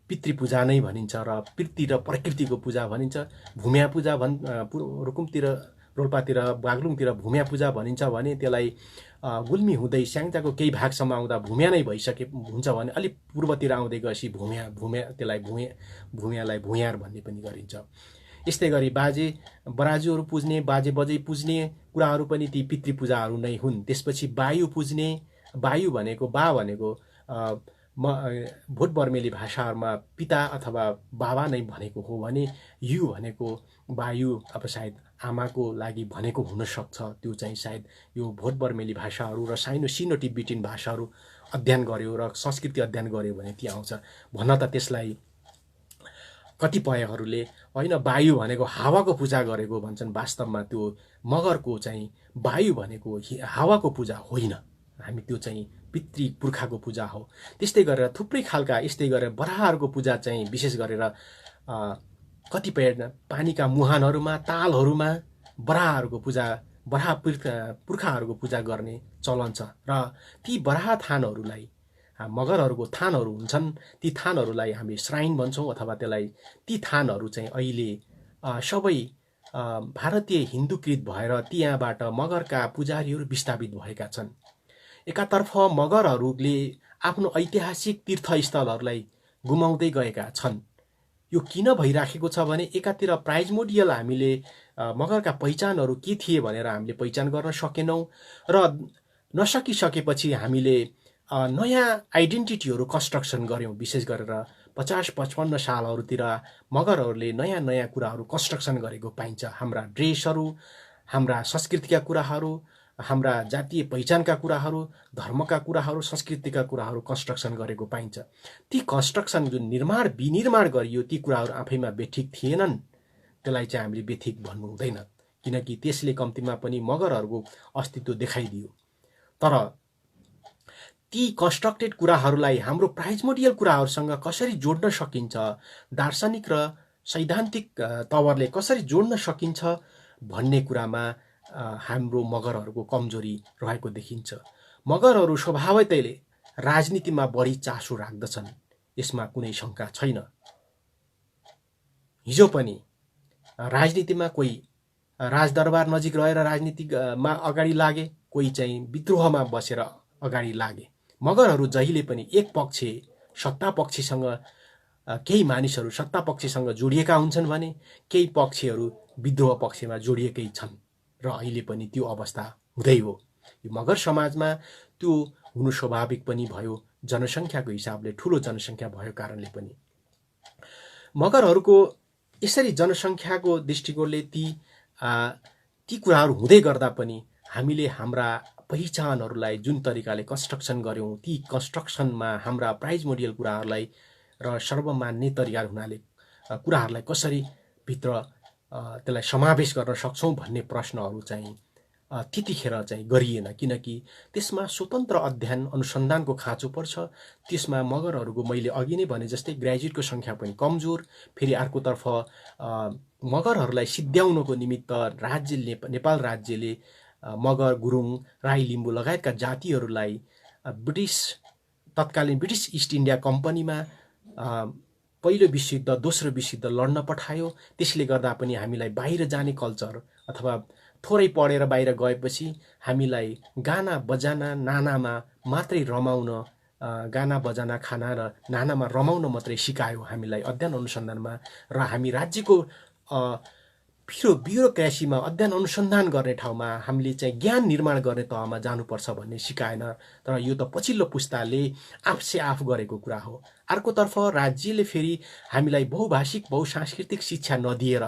पितृपूजा नै भनिन्छ र पितृ र प्रकृतिको पूजा भनिन्छ। भूमिया पूजा रुकुमतिर रोल्पातिर बागलुङतिर भुम्या पूजा भनिन्छ भने त्यसलाई गुल्मी हुँदै स्याङ्जाको केही भागसम्म आउँदा भुम्या नै भइसके हुन्छ भने अलिक पूर्वतिर आउँदै गएपछि त्यसलाई भुम्यालाई भुयार भन्ने पनि गरिन्छ। यस्तै गरी बाजे बराजुहरू पुज्ने बाजे बजै पुज्ने कुराहरू पनि ती पितृ पूजाहरू नै हुन्। त्यसपछि वायु पुज्ने, वायु भनेको भनेको भोट बर्मेली भाषाहरूमा पिता अथवा बाबा नै भनेको हो भने यु भनेको वायु अब सायद आमाको लागि भनेको हुनसक्छ। त्यो चाहिँ सायद यो भोट बर्मेली भाषाहरू र सिनो टिबेटियन भाषाहरू अध्ययन गर्यो र संस्कृति अध्ययन गर्यो भने ती आउँछ। भन्न त त्यसलाई कतिपयहरूले होइन वायु भनेको हावाको पूजा गरेको भन्छन्। वास्तवमा त्यो मगरको चाहिँ वायु भनेको हावाको पूजा होइन, हामी त्यो चाहिँ पितृ पुर्खाको पूजा हो। त्यस्तै गरेर थुप्रै खालका यस्तै गरेर बराहहरूको पूजा चाहिँ विशेष गरेर कतिपय पानीका मुहानहरूमा तालहरूमा बराहहरूको पूजा बराह पुर्खाहरूको पूजा गर्ने चलन छ। र ती बराह थानहरूलाई मगरहरूको थानहरू हुन्छन्, ती थानहरूलाई हामी श्राइन भन्छौँ अथवा त्यसलाई ती थानहरू चाहिँ अहिले सबै भारतीय हिन्दूकृत भएर त्यहाँबाट मगरका पुजारीहरू विस्थापित भएका छन्। एकातर्फ मगरहरूले आफ्नो ऐतिहासिक तीर्थस्थलहरूलाई गुमाउँदै गएका छन्। यो किन भइराखेको छ भने एकातिर प्राइजमोडियल हामीले मगरका पहिचानहरू के थिए भनेर हामीले पहिचान गर्न सकेनौँ र नसकिसकेपछि हामीले नयाँ आइडेन्टिटीहरू कन्स्ट्रक्सन गऱ्यौँ। विशेष गरेर 50-55 सालहरूतिर मगरहरूले नयाँ नयाँ कुराहरू कन्स्ट्रक्सन गरेको पाइन्छ। हाम्रा ड्रेसहरू, हाम्रा संस्कृतिका कुराहरू, हाम्रा जातीय पहिचानका कुराहरू, धर्मका कुराहरू, संस्कृतिका कुराहरू कन्स्ट्रक्सन गरेको पाइन्छ। ती कन्स्ट्रक्सन जुन विनिर्माण गरियो ती कुराहरू आफैमा बेठिक थिएनन्। त्यसलाई चाहिँ हामीले बेठिक भन्नु हुँदैन, किनकि त्यसले कम्तीमा पनि मगरहरूको अस्तित्व देखाइदियो। तर ती कन्स्ट्रक्टेड कुराहरूलाई हाम्रो प्राइजमोडियल कुराहरूसँग कसरी जोड्न सकिन्छ, दार्शनिक र सैद्धान्तिक तवरले कसरी जोड्न सकिन्छ भन्ने कुरामा हाम्रो मगरहरूको कमजोरी रहेको देखिन्छ। मगरहरू स्वभावतैले राजनीतिमा बढी चासो राख्दछन्, यसमा कुनै शङ्का छैन। हिजो पनि राजनीतिमा कोही राजदरबार नजिक रहेर राजनीतिमा अगाडि लागे, कोही चाहिँ विद्रोहमा बसेर अगाडि लागे। मगरहरू जहिले पनि एक पक्ष सत्ता पक्षसँग केही मानिसहरू सत्ता पक्षसँग जोडिएका हुन्छन् भने केही पक्षहरू विद्रोह पक्षमा जोडिएकै छन् र अहिले पनि त्यो अवस्था हुँदै हो। यो मगर समाजमा त्यो हुनु स्वाभाविक पनि भयो, जनसङ्ख्याको हिसाबले ठुलो जनसङ्ख्या भएको कारणले पनि। मगरहरूको यसरी जनसङ्ख्याको दृष्टिकोणले ती कुराहरू हुँदै गर्दा पनि हामीले हाम्रा पहिचानहरूलाई जुन तरिकाले कन्स्ट्रक्सन गर्यौँ, ती कन्स्ट्रक्सनमा हाम्रा प्राइजमोडियल कुराहरूलाई र सर्वमान्य तरिका हुनाले कुराहरूलाई कसरी भित्र त्यसलाई समावेश गर्न सक्छौँ भन्ने प्रश्नहरू चाहिँ त्यतिखेर चाहिँ गरिएन, किनकि त्यसमा स्वतन्त्र अध्ययन अनुसन्धानको खाँचो पर्छ। त्यसमा मगरहरूको मैले अघि नै भने जस्तै ग्रेजुएटको सङ्ख्या पनि कमजोर। फेरि अर्कोतर्फ मगरहरूलाई सिद्ध्याउनको निमित्त नेपाल राज्यले मगर, गुरुङ, राई, लिम्बू लगायतका जातिहरूलाई तत्कालीन ब्रिटिस इस्ट इन्डिया कम्पनीमा पहिलो विश्वयुद्ध, दोस्रो विश्वयुद्ध लड्न पठायो। त्यसले गर्दा पनि हामीलाई बाहिर जाने कल्चर अथवा थोरै पढेर बाहिर गएपछि हामीलाई गाना बजाना नानामा मात्रै रमाउन, गाना बजाना खाना र नानामा रमाउन मात्रै सिकायो हामीलाई अध्ययन अनुसन्धानमा। र हामी राज्यको ब्युरोक्रेसीमा अध्ययन अनुसन्धान गर्ने ठाउँमा हामीले चाहिँ ज्ञान निर्माण गर्ने तहमा जानुपर्छ भन्ने सिकाएन। तर यो त पछिल्लो पुस्ताले आफसे आफ गरेको कुरा हो। अर्कोतर्फ राज्यले फेरि हामीलाई बहुभाषिक बहुसांस्कृतिक शिक्षा नदिएर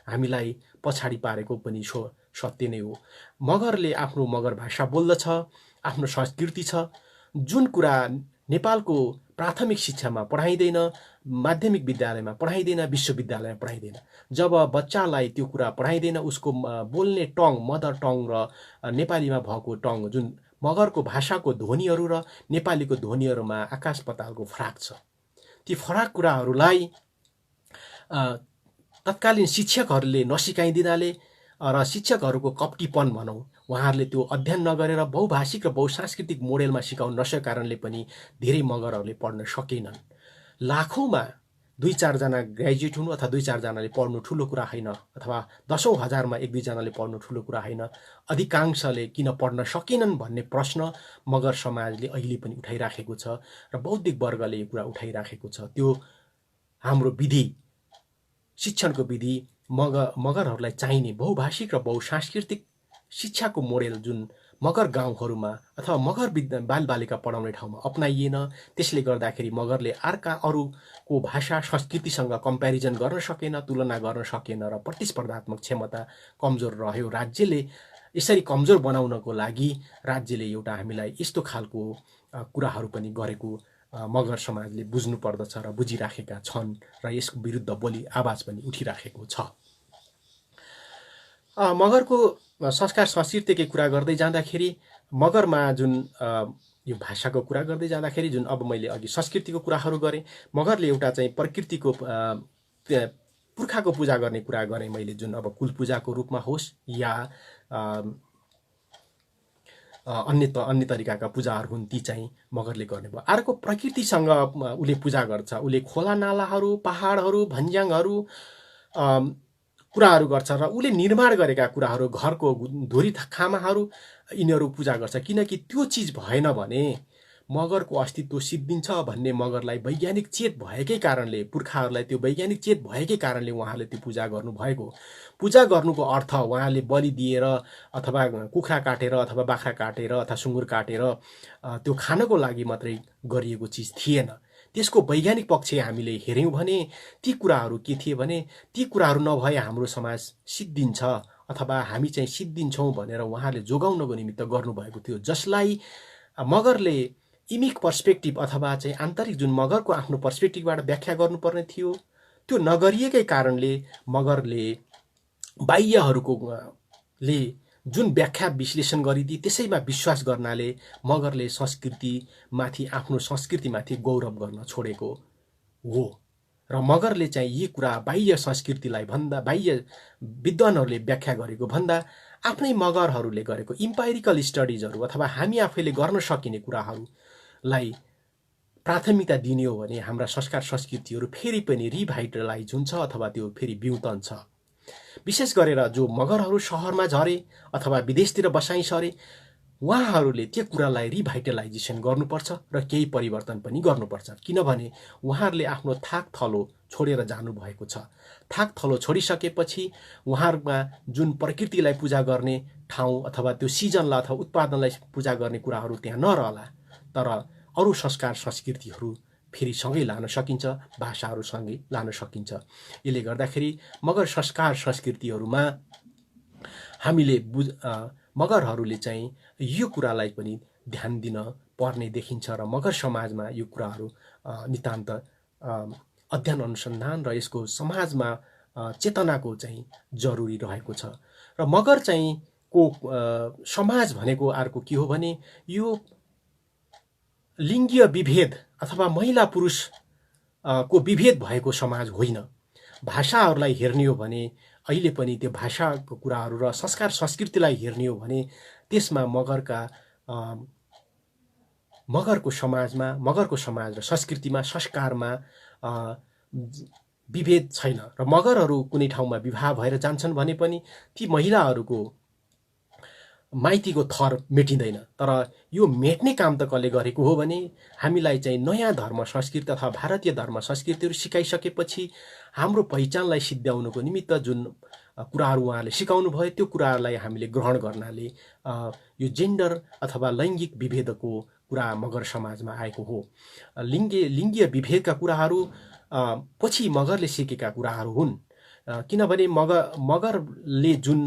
हामीलाई पछाडि पारेको पनि सत्य नै हो। मगरले आफ्नो मगर भाषा बोल्दछ, आफ्नो संस्कृति छ, जुन कुरा नेपालको प्राथमिक शिक्षामा पढाइँदैन, माध्यमिक विद्यालयमा पढाइँदैन, विश्वविद्यालयमा पढाइँदैन। जब बच्चालाई त्यो कुरा पढाइँदैन, उसको बोल्ने टङ, मदर टङ र नेपालीमा भएको टङ, जुन मगरको भाषाको ध्वनिहरू र नेपालीको ध्वनिहरूमा आकाश पातालको फरक छ। ती फरक कुराहरूलाई तत्कालीन शिक्षकहरूले नसिकाइदिनाले र शिक्षकहरूको कप्टीपन भनौँ, उहाँहरूले त्यो अध्ययन नगरेर बहुभाषिक र बहुसांस्कृतिक मोडेलमा सिकाउन नसकेको कारणले पनि धेरै मगरहरूले पढ्न सकेनन्। लाखौँमा 2-4 जना ग्रेजुएट हुनु अथवा 2-4 जनाले पढ्नु ठुलो कुरा होइन, अथवा दशौं हजारमा 1-2 जनाले पढ्नु ठुलो कुरा होइन, अधिकांशले किन पढ्न सकेनन् भन्ने प्रश्न मगर समाजले अहिले पनि उठाइराखेको छ र बौद्धिक वर्गले यो कुरा उठाइराखेको छ। त्यो हाम्रो विधि, शिक्षणको विधि मगरहरूलाई चाहिने बहुभाषिक र बहुसांस्कृतिक शिक्षाको मोडेल जुन मगर गाउँहरूमा अथवा मगर बालबालिका पढाउने ठाउँमा अपनाइएन, त्यसले गर्दाखेरि मगरले अरूको भाषा संस्कृतिसँग कम्पेरिजन गर्न सकेन, तुलना गर्न सकेन र प्रतिस्पर्धात्मक क्षमता कमजोर रह्यो। राज्यले यसरी कमजोर बनाउनको लागि राज्यले एउटा हामीलाई यस्तो खालको कुराहरू पनि गरेको मगर समाजले बुझ्नु पर्दछ र बुझिराखेका छन् र यसको विरुद्ध बोली आवाज पनि उठिराखेको छ। मगरको संस्कार संस्कृतिकै कुरा गर्दै जाँदाखेरि मगरमा जुन यो भाषाको कुरा गर्दै जाँदाखेरि जुन अब मैले अघि संस्कृतिको कुराहरू गरेँ, मगरले एउटा चाहिँ प्रकृतिको पुर्खाको पूजा गर्ने कुरा गरेँ मैले, जुन अब कुल पूजाको रूपमा होस् या अन्य तरिकाका पूजाहरू हुन्, ती चाहिँ मगरले गर्ने भयो। अर्को प्रकृतिसँग उसले पूजा गर्छ, उसले खोला नालाहरू, पहाडहरू, भन्ज्याङहरू कुराहरू गर्छ र उसले निर्माण गरेका कुराहरू, घरको धुरी खामाहरू यिनीहरू पूजा गर्छ। किनकि त्यो चिज भएन भने मगरको अस्तित्व सिद्धिन्छ भन्ने मगरलाई वैज्ञानिक चेत भएकै कारणले, पुर्खाहरूलाई त्यो वैज्ञानिक चेत भएकै कारणले उहाँले त्यो पूजा गर्नुभएको। पूजा गर्नुको अर्थ उहाँले बलि दिएर अथवा कुखुरा काटेर अथवा बाख्रा काटेर अथवा सुँगुर काटेर त्यो खानको लागि मात्रै गरिएको चिज थिएन। त्यसको वैज्ञानिक पक्ष हामीले हेऱ्यौँ भने ती कुराहरू के थिए भने, ती कुराहरू नभए हाम्रो समाज सिद्धिन्छ अथवा हामी चाहिँ सिद्धिन्छौँ भनेर उहाँले जोगाउनको निमित्त गर्नुभएको थियो, जसलाई मगरले इमिक पर्सपेक्टिभ अथवा चाहिँ आन्तरिक जुन मगरको आफ्नो पर्सपेक्टिभबाट व्याख्या गर्नुपर्ने थियो, त्यो नगरिएकै कारणले मगरले बाह्यहरूको ले जुन व्याख्या विश्लेषण गरिदिए त्यसैमा विश्वास गर्नाले मगरले संस्कृतिमाथि, आफ्नो संस्कृतिमाथि गौरव गर्न छोडेको हो। र मगरले चाहिँ यी कुरा बाह्य संस्कृतिलाई भन्दा, बाह्य विद्वानहरूले व्याख्या गरेको भन्दा आफ्नै मगरहरूले गरेको इम्पाइरिकल स्टडिजहरू अथवा हामी आफैले गर्न सकिने कुराहरूलाई प्राथमिकता दिने हो भने हाम्रा संस्कार संस्कृतिहरू फेरि पनि रिभाइटलाइज हुन्छ अथवा त्यो फेरि बिउतन्छ। विशेष गरेर जो मगरहरू शहरमा झरे अथवा विदेशतिर बसाइ सरे, उहाँहरूले त्यो कुरालाई रिभाइटलाइजेसन गर्नुपर्छ र केही परिवर्तन पनि गर्नुपर्छ। किनभने उहाँहरूले आफ्नो थाक थलो छोडेर जानुभएको छ। थाक थलो छोडिसकेपछि उहाँहरूमा जुन प्रकृतिलाई पूजा गर्ने ठाउँ अथवा त्यो सिजनलाई अथवा उत्पादनलाई पूजा गर्ने कुराहरू त्यहाँ नरहला, तर अरू संस्कार संस्कृतिहरू फेरि सँगै लान सकिन्छ, भाषाहरूसँगै लान सकिन्छ। यसले गर्दाखेरि मगर संस्कार संस्कृतिहरूमा हामीले मगरहरूले चाहिँ यो कुरालाई पनि ध्यान दिन पर्ने देखिन्छ र मगर समाजमा यो कुराहरू नितान्त अध्ययन अनुसन्धान र यसको समाजमा चेतनाको चाहिँ जरुरी रहेको छ। र मगर चाहिँ को समाज भनेको अर्को के हो भने यो लिङ्गीय विभेद अथवा महिला पुरुष को विभेद भएको समाज होइन। भाषाहरूलाई हेर्ने हो भने अहिले पनि त्यो भाषाको कुराहरू र संस्कार संस्कृतिलाई हेर्ने हो भने त्यसमा मगरको समाजमा, मगरको समाज र संस्कृतिमा, संस्कारमा विभेद छैन। र मगरहरू कुनै ठाउँमा विवाह भएर जान्छन् भने पनि ती महिलाहरूको माइतीको थर मेटिँदैन। तर यो मेट्ने काम त कसले गरेको हो भने हामीलाई चाहिँ नयाँ धर्म संस्कृति अथवा भारतीय धर्म संस्कृतिहरू सिकाइसकेपछि हाम्रो पहिचानलाई सिद्ध्याउनुको निमित्त जुन कुराहरू उहाँले सिकाउनु भयो त्यो कुराहरूलाई हामीले ग्रहण गर्नाले यो जेन्डर अथवा लैङ्गिक विभेदको कुरा मगर समाजमा आएको हो। लिङ्गीय विभेदका कुराहरू पछि मगरले सिकेका कुराहरू हुन्। किनभने मगरले जुन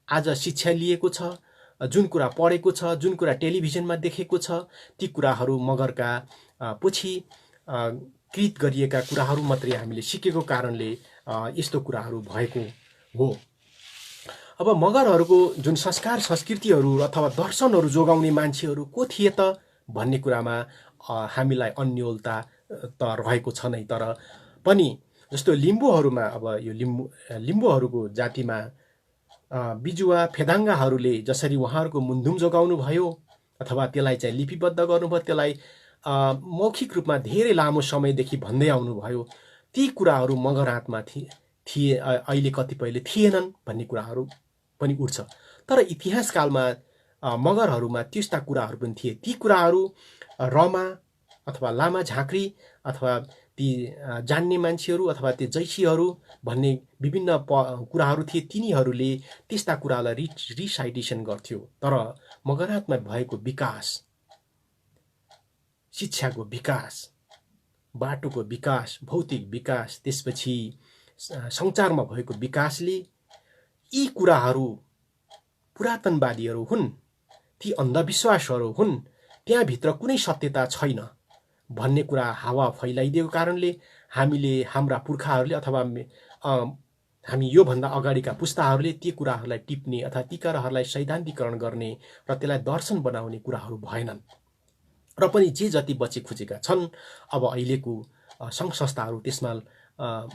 आज शिक्षा लिएको छ, जुन कुरा पढेको छ, जुन कुरा टेलिभिजनमा देखेको छ, ती कुराहरू मगरका पछि कृत गरिएका कुराहरू मात्रै हामीले सिकेको कारणले यस्तो कुराहरू भएको हो। अब मगरहरूको जुन संस्कार संस्कृतिहरू अथवा दर्शनहरू जोगाउने मान्छेहरू को थिए त भन्ने कुरामा हामीलाई अन्योलता त रहेको छ नै। तर पनि जस्तो लिम्बूहरूमा, अब यो लिम्बूहरूको जातिमा बिजुवा फेदाङ्गाहरूले जसरी उहाँहरूको मुन्धुम जोगाउनु भयो अथवा त्यसलाई चाहिँ लिपिबद्ध गर्नुभयो, त्यसलाई मौखिक रूपमा धेरै लामो समयदेखि भन्दै आउनुभयो, ती कुराहरू मगर हातमा थिए, अहिले कतिपयले थिएनन् भन्ने कुराहरू पनि उठ्छ। तर इतिहास कालमा मगरहरूमा त्यस्ता कुराहरू पनि थिए। ती कुराहरू रमा अथवा लामा झाँक्री अथवा ती जान्ने मान्छेहरू अथवा ती जैसीहरू भन्ने विभिन्न कुराहरू थिए। तिनीहरूले त्यस्ता कुरालाई रिसाइटेसन गर्थ्यो। तर मगरहाटमा भएको विकास, शिक्षाको विकास, बाटोको विकास, भौतिक विकास, त्यसपछि सञ्चारमा भएको विकासले यी कुराहरू पुरातनवादीहरू हुन्, ती अन्धविश्वासहरू हुन्, त्यहाँभित्र कुनै सत्यता छैन भन्ने कुरा हावा फैलाइदिएको कारणले हामीले, हाम्रा पुर्खाहरूले अथवा हामी योभन्दा अगाडिका पुस्ताहरूले ती कुराहरूलाई टिप्ने अथवा ती कुराहरूलाई सैद्धान्तिकरण गर्ने र त्यसलाई दर्शन बनाउने कुराहरू भएनन्। र पनि जे जति बचे खुचेका छन्, अब अहिलेको सङ्घ संस्थाहरू त्यसमा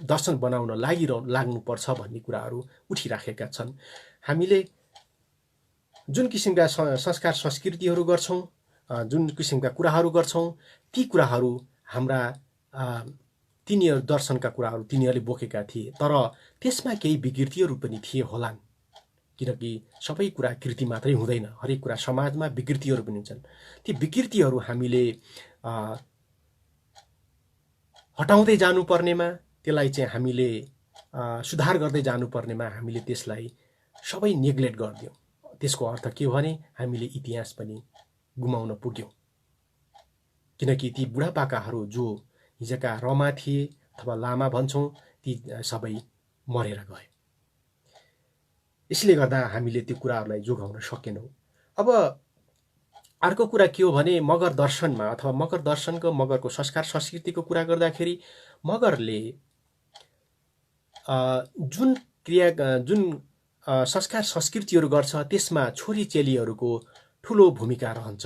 दर्शन बनाउन लाग्नुपर्छ भन्ने कुराहरू उठिराखेका छन्। हामीले जुन किसिमका संस्कार संस्कृतिहरू गर्छौँ, जुन किसिमका कुराहरू गर्छौँ, ती कुराहरू हाम्रा तिनीहरू दर्शनका कुराहरू तिनीहरूले बोकेका थिए। तर त्यसमा केही विकृतिहरू पनि थिए होलान्, किनकि सबै कुरा कृति मात्रै हुँदैन, हरेक कुरा समाजमा विकृतिहरू पनि हुन्छन्। ती विकृतिहरू हामीले हटाउँदै जानुपर्नेमा, त्यसलाई चाहिँ हामीले सुधार गर्दै जानुपर्नेमा हामीले त्यसलाई सबै नेग्लेक्ट गरिदियौँ। त्यसको अर्थ के हो भने हामीले इतिहास पनि गुमाउन पुग्यौँ, किनकि ती बुढापाकाहरू जो हिजोका रमा थिए अथवा लामा भन्छौँ, ती सबै मरेर गए। यसले गर्दा हामीले त्यो कुराहरूलाई जोगाउन सकेनौँ। अब अर्को कुरा के हो भने मगर दर्शनमा अथवा मगर दर्शनको, मगरको संस्कार संस्कृतिको कुरा गर्दाखेरि मगरले जुन संस्कार संस्कृतिहरू गर्छ त्यसमा छोरी चेलीहरूको ठुलो भूमिका रहन्छ।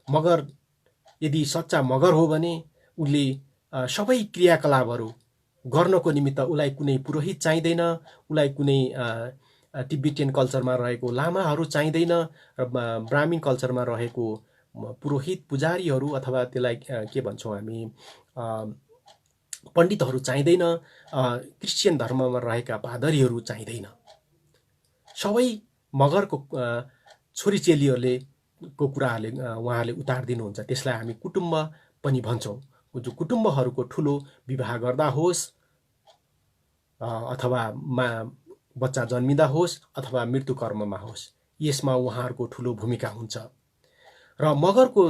मगर यदि सच्चा मगर हो भने उसले सबै क्रियाकलापहरू गर्नको निमित्त उसलाई कुनै पुरोहित चाहिँदैन, उसलाई कुनै तिब्बतियन कल्चरमा रहेको लामाहरू चाहिँदैन, र ब्राह्मीण कल्चरमा रहेको पुरोहित पुजारीहरू अथवा त्यसलाई के भन्छौँ हामी पण्डितहरू चाहिँदैन, क्रिस्चियन धर्ममा रहेका पादरीहरू चाहिँदैन। सबै मगरको छोरी चेलीहरूले को कुराहरूले उहाँहरूले उतारिदिनुहुन्छ। त्यसलाई हामी कुटुम्ब पनि भन्छौँ। जो कुटुम्बहरूको ठुलो विवाह गर्दा होस् अथवा बच्चा जन्मिँदा होस् अथवा मृत्युकर्ममा होस्, यसमा उहाँहरूको ठुलो भूमिका हुन्छ। र मगरको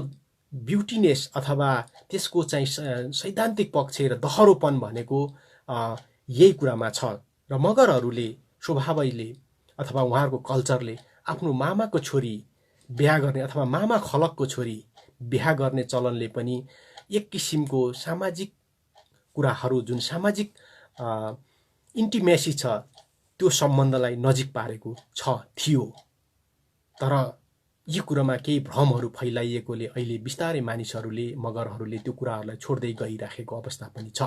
ब्युटिनेस अथवा त्यसको चाहिँ सैद्धान्तिक पक्ष र दहरोपन भनेको यही कुरामा छ। र मगरहरूले स्वभावैले अथवा उहाँहरूको कल्चरले आफ्नो मामाको छोरी बिहा गर्ने अथवा मामा खलकको छोरी बिहा गर्ने चलनले पनि एक किसिमको सामाजिक कुराहरू, जुन सामाजिक इन्टिमेसी छ, त्यो सम्बन्धलाई नजिक पारेको थियो। तर यी कुरामा केही भ्रमहरू फैलाइएकोले अहिले बिस्तारै मानिसहरूले, मगरहरूले त्यो कुराहरूलाई छोड्दै गइराखेको अवस्था पनि छ।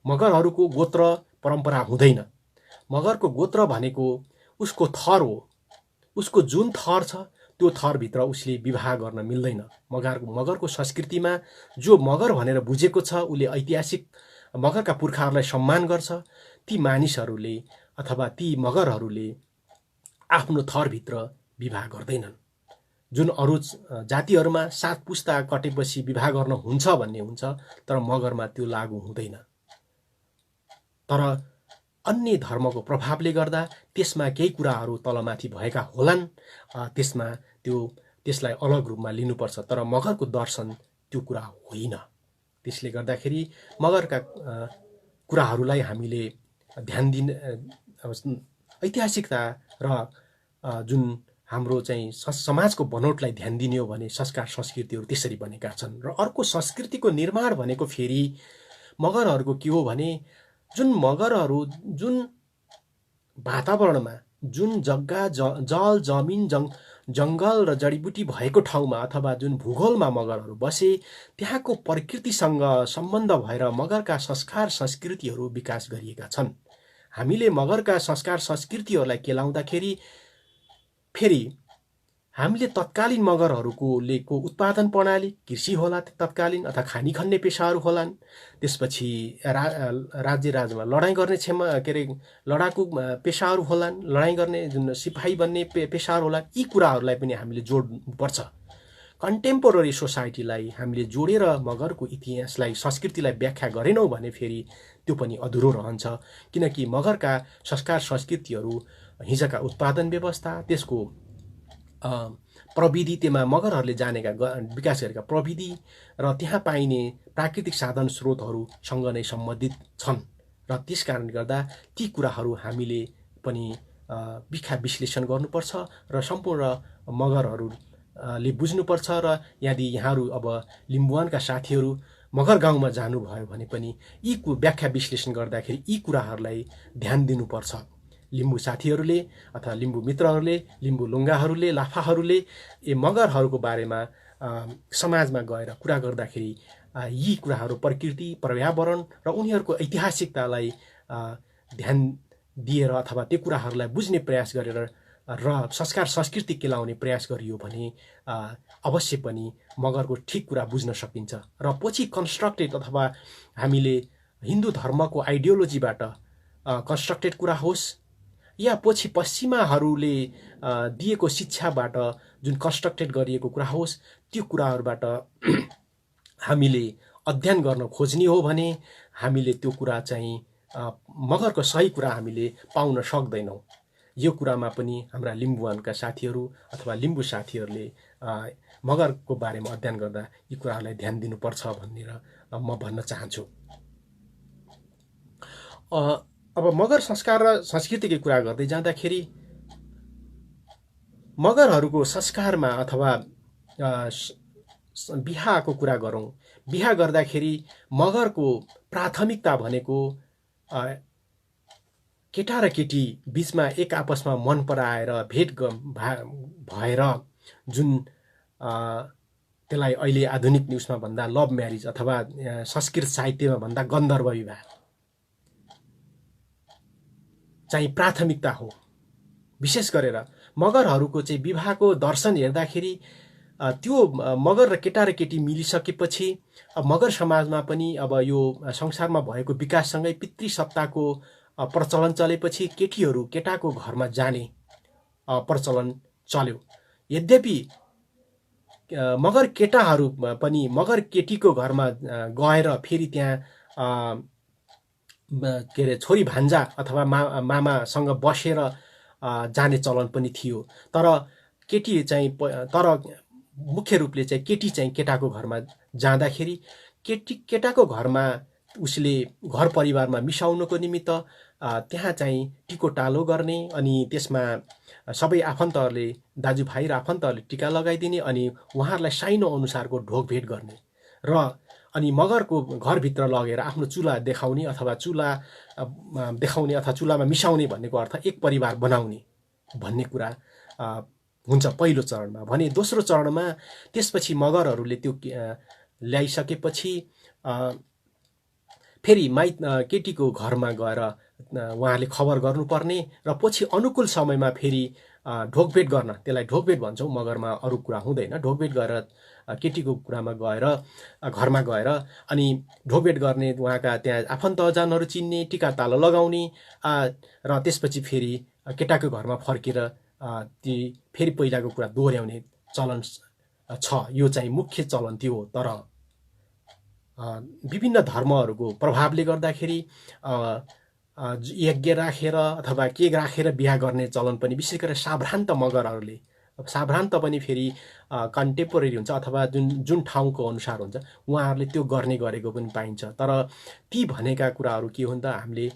मगरहरूको गोत्र परम्परा हुँदैन। मगरको गोत्र भनेको उसको थर हो। उसको जुन थर छ त्यो थरभित्र उसले विवाह गर्न मिल्दैन। मगरको संस्कृतिमा जो मगर भनेर बुझेको छ, उसले ऐतिहासिक मगरका पुर्खाहरूलाई सम्मान गर्छ, ती मानिसहरूले अथवा ती मगरहरूले आफ्नो थरभित्र विवाह गर्दैनन्। जुन अरू जातिहरूमा 7 पुस्ता कटेपछि विवाह गर्न हुन्छ भन्ने हुन्छ, तर मगरमा त्यो लागू हुँदैन। तर अन्य धर्मको प्रभावले गर्दा त्यसमा केही कुराहरू तलमाथि भएका होलान्, त्यसलाई अलग रूपमा लिनुपर्छ। तर मगरको दर्शन त्यो कुरा होइन। त्यसले गर्दाखेरि मगरका कुराहरूलाई हामीले ध्यान दिन, ऐतिहासिकता र जुन हाम्रो चाहिँ समाजको बनोटलाई ध्यान दिने हो भने संस्कार संस्कृतिहरू त्यसरी बनेका छन्। र अर्को संस्कृतिको निर्माण भनेको फेरि मगरहरूको के हो भने जुन मगरहरू जुन वातावरणमा, जुन जग्गा जल जमिन जङ्गल र जडीबुटी भएको ठाउँमा अथवा जुन भूगोलमा मगरहरू बसे, त्यहाँको प्रकृतिसँग सम्बन्ध भएर मगरका संस्कार संस्कृतिहरू विकास गरिएका छन्। हामीले मगरका संस्कार संस्कृतिहरूलाई केलाउँदाखेरि फेरि हामीले तत्कालीन मगरहरूको उत्पादन प्रणाली कृषि होला तत्कालीन अथवा खानी खन्ने पेसाहरू होलान्, त्यसपछि राज्य राजमा लडाइँ गर्ने के अरे लडाकु पेसाहरू होलान्, लडाइँ गर्ने जुन सिपाही बन्ने पेसाहरू होला, यी कुराहरूलाई पनि हामीले जोड्नुपर्छ। कन्टेम्पोररी सोसाइटीलाई हामीले जोडेर मगरको इतिहासलाई संस्कृतिलाई व्याख्या गरेनौँ भने फेरि त्यो पनि अधुरो रहन्छ, किनकि मगरका संस्कार संस्कृतिहरू हिजोका उत्पादन व्यवस्था, त्यसको प्रविधि, त्यसमा मगरहरूले जानेका विकास गरेका प्रविधि र त्यहाँ पाइने प्राकृतिक साधन स्रोतहरूसँग नै सम्बन्धित छन् र त्यस कारणले गर्दा ती कुराहरू हामीले पनि विश्लेषण गर्नुपर्छ र सम्पूर्ण मगरहरूले बुझ्नुपर्छ। र यदि यहाँहरू अब लिम्बुवानका साथीहरू मगर गाउँमा जानुभयो भने पनि यी व्याख्या विश्लेषण गर्दाखेरि यी कुराहरूलाई ध्यान दिनुपर्छ। लिम्बू साथीहरूले अथवा लिम्बू मित्रहरूले, लिम्बू लुङ्गाहरूले, लाफाहरूले मगरहरूको बारेमा समाजमा गएर कुरा गर्दाखेरि यी कुराहरू प्रकृति, पर्यावरण र उनीहरूको ऐतिहासिकतालाई ध्यान दिएर अथवा त्यो कुराहरूलाई बुझ्ने प्रयास गरेर र संस्कार संस्कृति केलाउने प्रयास गरियो भने अवश्य पनि मगरको ठिक कुरा बुझ्न सकिन्छ। र पछि कन्स्ट्रक्टेड अथवा हामीले हिन्दू धर्मको आइडियोलोजीबाट कन्स्ट्रक्टेड कुरा होस् या पछि पश्चिमाहरूले दिएको शिक्षाबाट जुन कन्स्ट्रक्टेड गरिएको कुरा होस्, त्यो कुराहरूबाट हामीले अध्ययन गर्न खोज्ने हो भने हामीले त्यो कुरा चाहिँ मगरको सही कुरा हामीले पाउन सक्दैनौँ। यो कुरामा पनि हाम्रा लिम्बुवानका साथीहरू अथवा लिम्बू साथीहरूले मगरको बारेमा अध्ययन गर्दा यी कुराहरूलाई ध्यान दिनुपर्छ भनेर म भन्न चाहन्छु। अब मगर संस्कार र संस्कृतिकै कुरा गर्दै जाँदाखेरि मगरहरूको संस्कारमा अथवा बिहाको कुरा गरौँ, बिहा गर्दाखेरि मगरको प्राथमिकता भनेको केटा र केटी बीचमा एक आपसमा मन पराएर भेट भएर जुन त्यसलाई अहिले आधुनिक न्युजमा भन्दा लभ म्यारिज अथवा संस्कृत साहित्यमा भन्दा गन्धर्व विवाह चाहिँ प्राथमिकता हो। विशेष गरेर मगरहरूको चाहिँ विवाहको दर्शन हेर्दाखेरि त्यो मगर र केटा र केटी मिलिसकेपछि अब मगर समाजमा पनि अब यो संसारमा भएको विकाससँगै पितृसत्ताको प्रचलन चलेपछि केटीहरू केटाको घरमा जाने प्रचलन चल्यो। यद्यपि मगर केटाहरू पनि मगर केटीको घरमा गएर फेरि त्यहाँ के अरे छोरी भान्जा अथवा मामासँग बसेर जाने चलन पनि थियो। तर केटी चाहिँ मुख्य रूपले चाहिँ केटी चाहिँ केटाको घरमा जाँदाखेरि केटाको घरमा उसले घर परिवारमा मिसाउनको निमित्त त्यहाँ चाहिँ टिको टालो गर्ने अनि त्यसमा सबै आफन्तहरूले दाजुभाइ र आफन्तहरूले टिका लगाइदिने अनि उहाँहरूलाई साइनो अनुसारको ढोकभेट गर्ने र अनि मगरको घरभित्र लगेर आफ्नो चुला देखाउने अथवा चुला देखाउने अथवा चुलामा मिसाउने भन्नेको अर्थ एक परिवार बनाउने भन्ने कुरा हुन्छ पहिलो चरणमा। भने दोस्रो चरणमा त्यसपछि मगरहरूले त्यो ल्याइसकेपछि फेरि केटीको घरमा गएर उहाँले खबर गर्नुपर्ने र पछि अनुकूल समयमा फेरि ढोकभेट गर्न, त्यसलाई ढोकभेट भन्छौँ, मगरमा अरू कुरा हुँदैन। ढोकभेट गरेर केटीको कुरामा गएर घरमा गएर अनि ढोकभेट गर्ने, उहाँका त्यहाँ आफन्तजनहरू चिन्ने, टिका तालो लगाउने र त्यसपछि फेरि केटाको घरमा फर्केर ती फेरि पहिलाको कुरा दोहोऱ्याउने चलन छ। यो चाहिँ मुख्य चलन त्यो हो। तर विभिन्न धर्महरूको प्रभावले गर्दाखेरि यज्ञ राखेर अथवा के राखेर बिहा गर्ने चलन पनि विशेष गरेर साभ्रान्त मगरहरूले, साभ्रान्त पनि फेरि कन्टेम्पोरेरी हुन्छ अथवा जुन ठाउँको अनुसार हुन्छ, उहाँहरूले त्यो गर्ने गरेको पनि पाइन्छ। तर ती भनेका कुराहरू के हुन् त, हामीले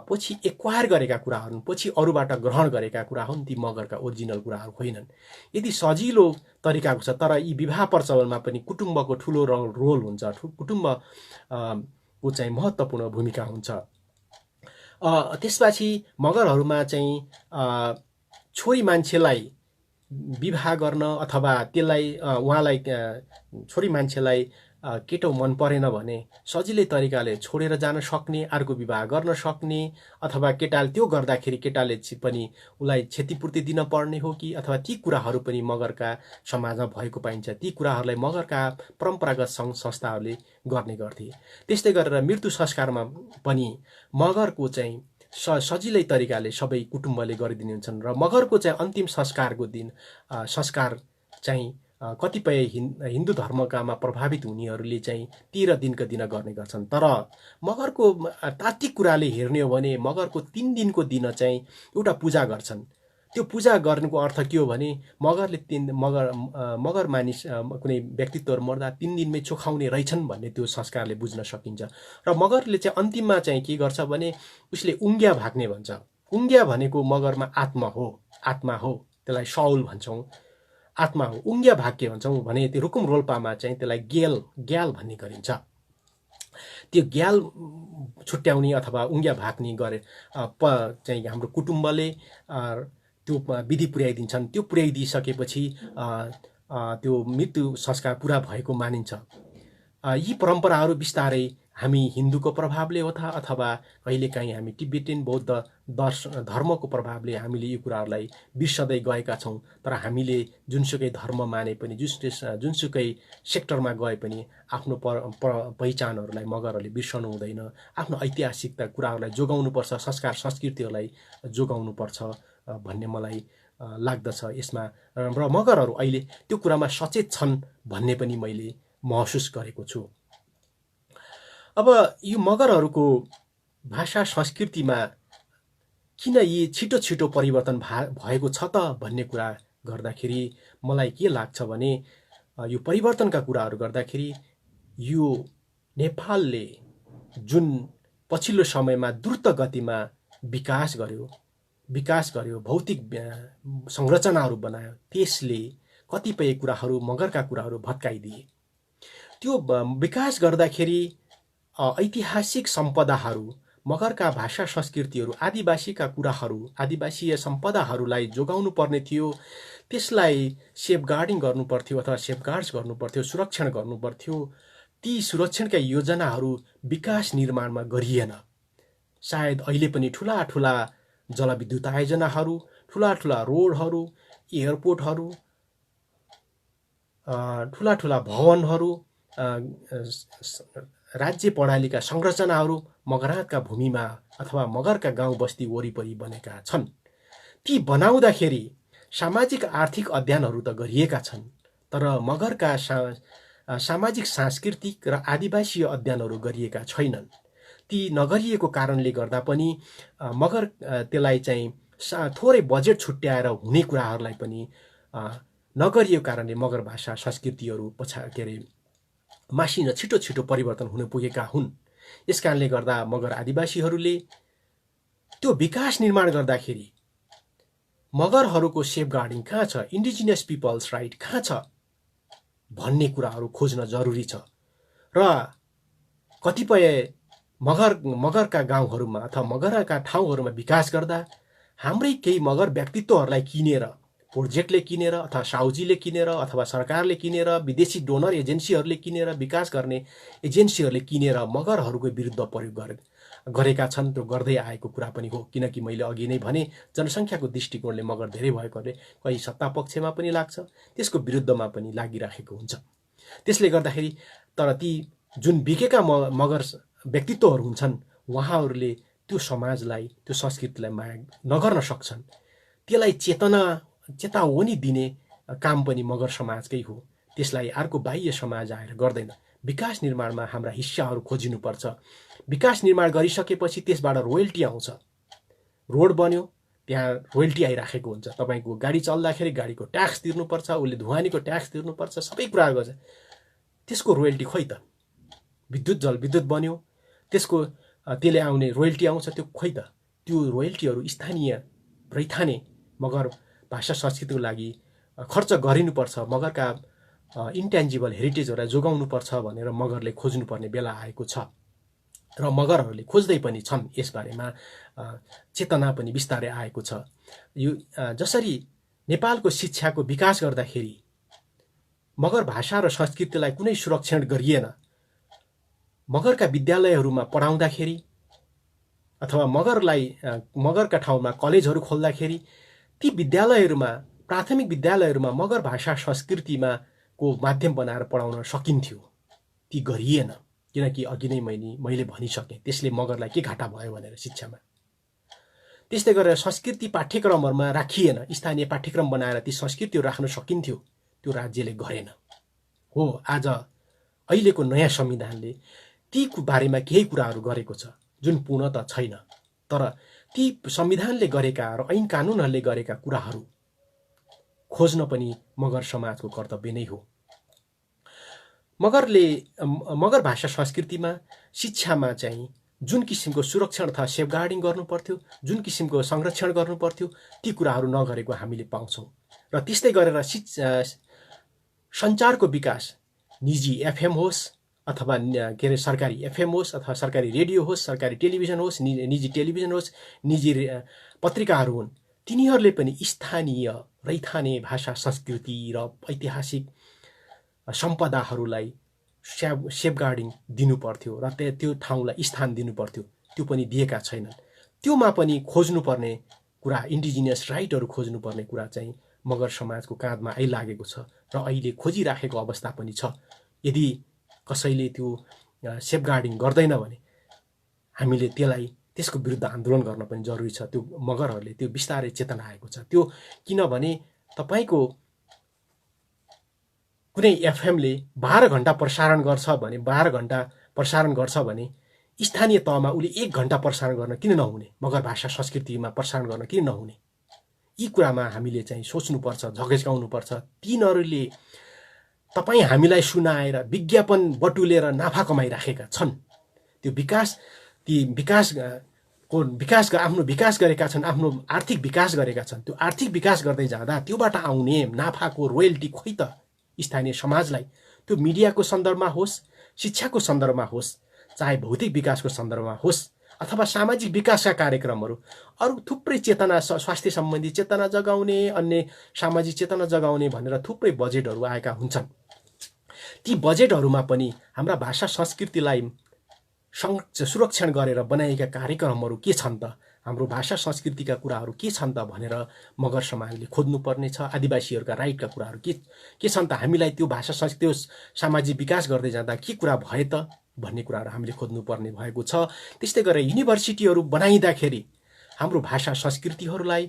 पछि एक्वायर गरेका कुराहरू, पछि अरूबाट ग्रहण गरेका कुरा हुन्। ती मगरका ओरिजिनल कुराहरू होइनन्। यदि सजिलो तरिकाको छ, तर यी विवाह प्रचलनमा पनि कुटुम्बको ठुलो रोल हुन्छ, कुटुम्बको चाहिँ महत्त्वपूर्ण भूमिका हुन्छ। त्यसपछि मगरहरूमा चाहिँ छोरी मान्छेलाई विवाह गर्न अथवा त्यसलाई उहाँलाई छोरी मान्छेलाई केटो मन परेन भने सजिलै तरिकाले छोडेर जान सक्ने, अर्को विवाह गर्न सक्ने, अथवा केटाले त्यो गर्दाखेरि केटाले पनि उसलाई क्षतिपूर्ति दिन पर्ने हो कि, अथवा ती कुराहरू पनि मगरका समाजमा भएको पाइन्छ। ती कुराहरूलाई मगरका परम्परागत सङ्घ संस्थाहरूले गर्ने गर्थे। त्यस्तै गरेर मृत्यु संस्कारमा पनि मगरको चाहिँ सजिलै तरिकाले सबै कुटुम्बले गरिदिने हुन्छन्। र मगरको चाहिँ अन्तिम संस्कारको दिन संस्कार चाहिँ कतिपय हिन्दू धर्मकामा प्रभावित हुनेहरूले चाहिँ 13 दिनका दिन गर्ने गर्छन्। तर मगरको तात्विक कुराले हेर्ने हो भने मगरको 3 दिनको दिन चाहिँ एउटा पूजा गर्छन्। त्यो पूजा गर्नुको अर्थ के हो भने मगरले मगर मानिस कुनै व्यक्तित्वहरू मर्दा 3 दिनमै चोखाउने रहेछन् भन्ने त्यो संस्कारले बुझ्न सकिन्छ। र मगरले चाहिँ अन्तिममा चाहिँ के गर्छ भने उसले उङ्ग्या भाग्ने भन्छ। उङ्ग्या भनेको मगरमा आत्मा हो, त्यसलाई सौल भन्छौँ, आत्मा हो। उङ्ग्या भाग्य भन्छौँ भने त्यो रुकुम रोल्पामा चाहिँ त्यसलाई ग्याल भन्ने गरिन्छ। त्यो ग्याल छुट्याउने अथवा उङ्ग्या भाग्ने गरे चाहिँ हाम्रो कुटुम्बले त्यो विधि पुर्याइदिन्छन्। त्यो पुर्याइदिइसकेपछि त्यो मृत्यु संस्कार पुरा भएको मानिन्छ। यी परम्पराहरू बिस्तारै हामी हिन्दूको प्रभावले हो अथवा कहिलेकाहीँ हामी तिब्बतीयन बौद्ध धर्मको प्रभावले हामीले यी कुराहरूलाई बिर्सदै गएका छौँ। तर हामीले जुनसुकै धर्म माने पनि, जुनसुकै सेक्टरमा गए पनि आफ्नो पहिचानहरूलाई मगरहरूले बिर्सनु हुँदैन। आफ्नो ऐतिहासिकता कुराहरूलाई जोगाउनुपर्छ, संस्कार संस्कृतिहरूलाई जोगाउनुपर्छ भन्ने मलाई लाग्दछ यसमा। र मगरहरू अहिले त्यो कुरामा सचेत छन् भन्ने पनि मैले महसुस गरेको छु। अब यो मगरहरूको भाषा संस्कृतिमा किन यी छिटो छिटो परिवर्तन भएको छ त भन्ने कुरा गर्दाखेरि मलाई के लाग्छ भने यो परिवर्तनका कुराहरू गर्दाखेरि यो नेपालले जुन पछिल्लो समयमा द्रुत गतिमा विकास गर्यो, भौतिक संरचनाहरू बनायो, त्यसले कतिपय कुराहरू मगरका कुराहरू भत्काइदिए। त्यो विकास गर्दाखेरि ऐतिहासिक सम्पदाहरू, मगरका भाषा संस्कृतिहरू, आदिवासीका कुराहरू, आदिवासीय सम्पदाहरूलाई जोगाउनु पर्ने थियो। त्यसलाई सेफगार्डिङ गर्नुपर्थ्यो अथवा सेफगार्ड्स गर्नुपर्थ्यो, सुरक्षण गर्नुपर्थ्यो। ती सुरक्षणका योजनाहरू विकास निर्माणमा गरिएन। सायद अहिले पनि ठुला ठुला जलविद्युत आयोजनाहरू, ठुला ठुला रोडहरू, एयरपोर्टहरू, ठुला ठुला भवनहरू, राज्य प्रणालीका संरचनाहरू मगरका भूमिमा अथवा मगरका गाउँ बस्ती वरिपरि बनेका छन्। ती बनाउँदाखेरि सामाजिक आर्थिक अध्ययनहरू त गरिएका छन्, तर मगरका सामाजिक सांस्कृतिक र आदिवासी अध्ययनहरू गरिएका छैनन्। ती नगरिएको कारणले गर्दा पनि मगर त्यसलाई चाहिँ थोरै बजेट छुट्याएर हुने कुराहरूलाई पनि नगरिएको कारणले मगर भाषा संस्कृतिहरू मासिन छिटो छिटो परिवर्तन हुन पुगेका हुन्। यस कारणले गर्दा मगर आदिवासीहरूले त्यो विकास निर्माण गर्दाखेरि मगरहरूको सेफगार्डिङ कहाँ छ, इन्डिजिनियस पिपल्स राइट कहाँ छ भन्ने कुराहरू खोज्न जरुरी छ। र कतिपय मगरका गाउँहरूमा अथवा मगरका ठाउँहरूमा विकास गर्दा हाम्रै केही मगर व्यक्तित्वहरूलाई किनेर, प्रोजेक्टले किनेर अथवा साउजीले किनेर अथवा सरकारले किनेर, विदेशी डोनर एजेन्सीहरूले किनेर, विकास गर्ने एजेन्सीहरूले किनेर मगरहरूको विरुद्ध प्रयोग गरेका छन्। त्यो गर्दै आएको कुरा पनि हो। किनकि मैले अघि नै भने जनसङ्ख्याको दृष्टिकोणले मगर धेरै भएकोले कहीँ सत्ता पक्षमा पनि लाग्छ, त्यसको विरुद्धमा पनि लागिराखेको हुन्छ। त्यसले गर्दाखेरि तर ती जुन बिकेका मगर व्यक्तित्वहरू हुन्छन् उहाँहरूले त्यो समाजलाई, त्यो संस्कृतिलाई माया नगर्न सक्छन्। त्यसलाई चेतावनी दिने काम पनि मगर समाजकै हो। त्यसलाई अर्को बाह्य समाज आएर गर्दैन। विकास निर्माणमा हाम्रा हिस्साहरू खोजिनुपर्छ। विकास निर्माण गरिसकेपछि त्यसबाट रोयल्टी आउँछ। रोड बन्यो, त्यहाँ रोयल्टी आइराखेको हुन्छ। तपाईँको गाडी चल्दाखेरि गाडीको ट्याक्स तिर्नुपर्छ, उसले धुवानीको ट्याक्स तिर्नुपर्छ, सबै कुरा गर्छ। त्यसको रोयल्टी खोइ त? जलविद्युत बन्यो, त्यसले आउने रोयल्टी आउँछ, त्यो खोइ त? त्यो रोयल्टीहरू स्थानीय रैथाने मगर भाषा संस्कृतिको लागि खर्च गरिनुपर्छ। मगरका इन्ट्यान्जिबल हेरिटेजहरूलाई जोगाउनुपर्छ भनेर मगरले खोज्नुपर्ने बेला आएको छ र मगरहरूले खोज्दै पनि छन्। यसबारेमा चेतना पनि बिस्तारै आएको छ। यो जसरी नेपालको शिक्षाको विकास गर्दाखेरि मगर भाषा र संस्कृतिलाई कुनै सुरक्षण गरिएन। मगरका विद्यालयहरूमा पढाउँदाखेरि अथवा मगरका ठाउँमा कलेजहरू खोल्दाखेरि ती विद्यालयहरूमा प्राथमिक विद्यालयहरूमा मगर भाषा संस्कृतिमा को माध्यम बनाएर पढाउन सकिन्थ्यो। ती गरिएन, किनकि अघि नै मैले भनिसकेँ त्यसले मगरलाई के घाटा भयो भनेर शिक्षामा। त्यस्तै गरेर संस्कृति पाठ्यक्रमहरूमा राखिएन। स्थानीय पाठ्यक्रम बनाएर ती संस्कृतिहरू राख्न सकिन्थ्यो, त्यो राज्यले गरेन। हो, आज अहिलेको नयाँ संविधानले ती बारेमा केही कुराहरू गरेको छ जुन पूर्णत छैन, तर ती संविधानले गरेका र ऐन कानुनहरूले गरेका कुराहरू खोज्न पनि मगर समाजको कर्तव्य नै हो। मगर भाषा संस्कृतिमा शिक्षामा चाहिँ जुन किसिमको सुरक्षण अथवा सेफगार्डिङ गर्नु पर्थ्यो, जुन किसिमको संरक्षण गर्नु पर्थ्यो, ती कुराहरू नगरेको हामीले पाउँछौँ। र त्यस्तै गरेर सञ्चारको विकास, निजी एफएम होस् अथवा सरकारी एफएम होस् अथवा सरकारी रेडियो होस्, सरकारी टेलिभिजन होस्, निजी टेलिभिजन होस्, निजी पत्रिकाहरू हुन्, तिनीहरूले पनि स्थानीय रैथाने भाषा संस्कृति र ऐतिहासिक सम्पदाहरूलाई सेफगार्डिङ दिनु पर्थ्यो र त्यो ठाउँलाई स्थान दिनु पर्थ्यो। त्यो पनि दिएका छैनन्। त्योमा पनि खोज्नुपर्ने कुरा, इन्डिजिनियस राइटहरू खोज्नुपर्ने कुरा चाहिँ मगर समाजको काँधमा आइलागेको छ र अहिले खोजिराखेको अवस्था पनि छ। यदि कसैले त्यो सेफगार्डिङ गर्दैन भने हामीले त्यसको विरुद्ध आन्दोलन गर्न पनि जरुरी छ। त्यो मगरहरूले त्यो बिस्तारै चेतना आएको छ। त्यो किनभने तपाईको कुनै एफएमले 12 घण्टा प्रसारण गर्छ भने 12 घण्टा प्रसारण गर्छ भने स्थानीय तहमा उसले 1 घण्टा प्रसारण गर्न किन नहुने? मगर भाषा संस्कृतिमा प्रसारण गर्न किन नहुने? यी कुरामा हामीले चाहिँ सोच्नुपर्छ, झगेस्काउनुपर्छ। तिनीहरूले तपाईँ हामीलाई सुनाएर विज्ञापन बटुलेर नाफा कमाइराखेका छन्। त्यो आफ्नो विकास गरेका छन्, आफ्नो आर्थिक विकास गरेका छन्। त्यो आर्थिक विकास गर्दै जाँदा त्योबाट आउने नाफाको रोयल्टी खोइ त स्थानीय समाजलाई? त्यो मिडियाको सन्दर्भमा होस्, शिक्षाको सन्दर्भमा होस्, चाहे भौतिक विकासको सन्दर्भमा होस् अथवा सामाजिक विकासका कार्यक्रमहरू, अरू थुप्रै चेतना, स्वास्थ्य सम्बन्धी चेतना जगाउने, अन्य सामाजिक चेतना जगाउने भनेर थुप्रै बजेटहरू आएका हुन्छन्। ती बजेटहरूमा पनि हाम्रा भाषा संस्कृतिलाई सुरक्षण गरेर बनाएका कार्यक्रमहरू के छन् त? हाम्रो भाषा संस्कृतिका कुराहरू के छन् त भनेर मगर समाजले खोज्नुपर्ने छ। आदिवासीहरूका राइटका कुराहरू के छन् त? हामीलाई त्यो भाषा संस्कृति सामाजिक विकास गर्दै जाँदा के कुरा भए त भन्ने कुराहरू हामीले खोज्नुपर्ने भएको छ। त्यस्तै गरेर युनिभर्सिटीहरू बनाइँदाखेरि हाम्रो भाषा संस्कृतिहरूलाई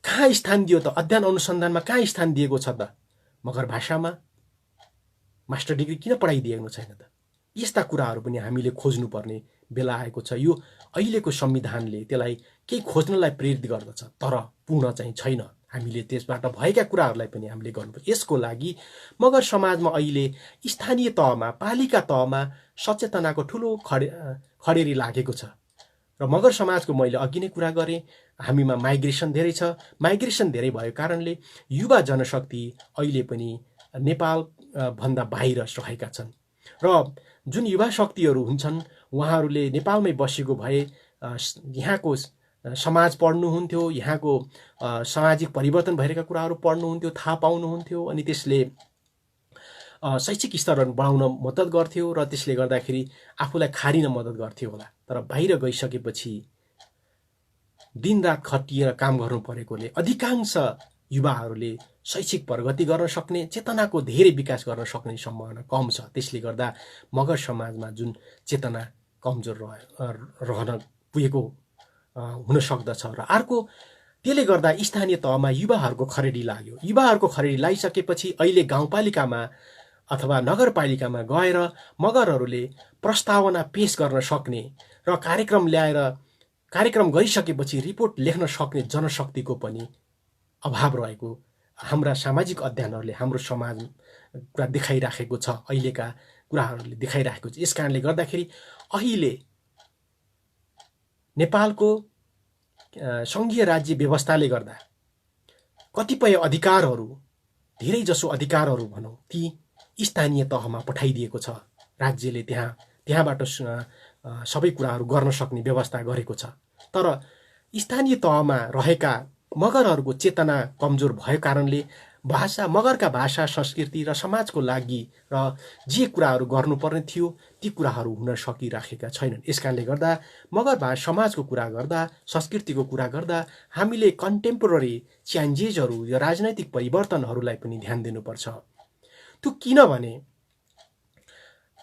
कहाँ स्थान दियो त? अध्ययन अनुसन्धानमा कहाँ स्थान दिएको छ त? मगर भाषामा मास्टर डिग्री किन पढाइदिएको छैन त? यस्ता कुराहरू पनि हामीले खोज्नुपर्ने बेला आएको छ। यो अहिलेको संविधानले त्यसलाई केही खोज्नलाई प्रेरित गर्दछ, तर पूर्ण चाहिँ छैन। हामीले त्यसबाट भएका कुराहरूलाई पनि हामीले गर्नुपर्छ। यसको लागि मगर समाजमा अहिले स्थानीय तहमा, पालिका तहमा सचेतनाको ठुलो खडेरी लागेको छ। र मगर समाजको मैले अघि नै कुरा गरेँ, हामीमा माइग्रेसन धेरै छ। माइग्रेसन धेरै भएको कारणले युवा जनशक्ति अहिले पनि नेपाल भन्दा बाहिर रहेका छन् र जुन युवा शक्तिहरू हुन्छन् उहाँहरूले नेपालमै बसेको भए यहाँको समाज पढ्नुहुन्थ्यो, यहाँको सामाजिक परिवर्तन भएका कुराहरू पढ्नुहुन्थ्यो, थाहा पाउनुहुन्थ्यो, अनि त्यसले शैक्षिक स्तरहरू बढाउन मद्दत गर्थ्यो र त्यसले गर्दाखेरि आफूलाई खारिन मद्दत गर्थ्यो होला। तर बाहिर गइसकेपछि दिनरात खटिएर काम गर्नु परेकोले अधिकांश युवाहरूले शैक्षिक प्रगति गर्न सक्ने, चेतनाको धेरै विकास गर्न सक्ने सम्भावना कम छ। त्यसले गर्दा मगर समाजमा जुन चेतना कमजोर रहन पुगेको हुन सक्दछ। र अर्को, त्यसले गर्दा स्थानीय तहमा युवाहरूको खरेडी लाग्यो। युवाहरूको खरेडी लगाइसकेपछि अहिले गाउँपालिकामा अथवा नगरपालिकामा गएर मगरहरूले प्रस्तावना पेश गर्न सक्ने र कार्यक्रम गरिसकेपछि रिपोर्ट लेख्न सक्ने जनशक्तिको पनि अभाव रहेको हाम्रा सामाजिक अध्ययनहरूले हाम्रो समाज कुरा देखाइराखेको छ। अहिलेका कुराहरूले देखाइराखेको छ। यस कारणले गर्दाखेरि अहिले नेपालको सङ्घीय राज्य व्यवस्थाले गर्दा कतिपय अधिकारहरू, धेरै जसो अधिकारहरू भनौँ, ती स्थानीय तहमा पठाइदिएको छ। राज्यले त्यहाँबाट सबै कुराहरू गर्न सक्ने व्यवस्था गरेको छ। तर स्थानीय तहमा रहेका मगरहरूको चेतना कमजोर भएको कारणले भाषा मगरका भाषा संस्कृति र समाजको लागि र जे कुराहरू गर्नुपर्ने थियो ती कुराहरू हुन सकिराखेका छैनन्। यसकारणले गर्दा मगर समाजको कुरा गर्दा संस्कृतिको कुरा गर्दा हामीले कन्टेम्पोररी च्यालेन्जेसहरू या राजनैतिक परिवर्तनहरूलाई पनि ध्यान दिनुपर्छ। त्यो किनभने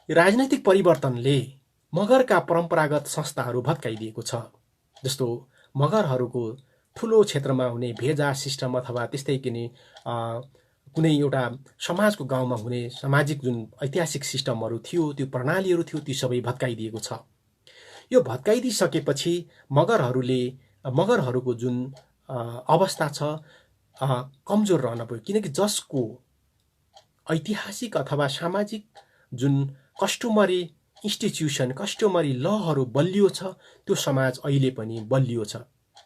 राजनैतिक परिवर्तनले मगरका परम्परागत संस्थाहरू भत्काइदिएको छ। जस्तो मगरहरूको ठुलो क्षेत्रमा हुने भेजा सिस्टम अथवा त्यस्तै कुनै एउटा समाजको गाउँमा हुने सामाजिक जुन ऐतिहासिक सिस्टमहरू थियो, त्यो प्रणालीहरू थियो, ती सबै भत्काइदिएको छ। यो भत्काइदिइसकेपछि मगरहरूको जुन अवस्था छ कमजोर रहन पुग्यो, किनकि जसको ऐतिहासिक अथवा सामाजिक जुन कस्टमरी इन्स्टिट्युसन कस्टमरी लहरू बलियो छ त्यो समाज अहिले पनि बलियो छ।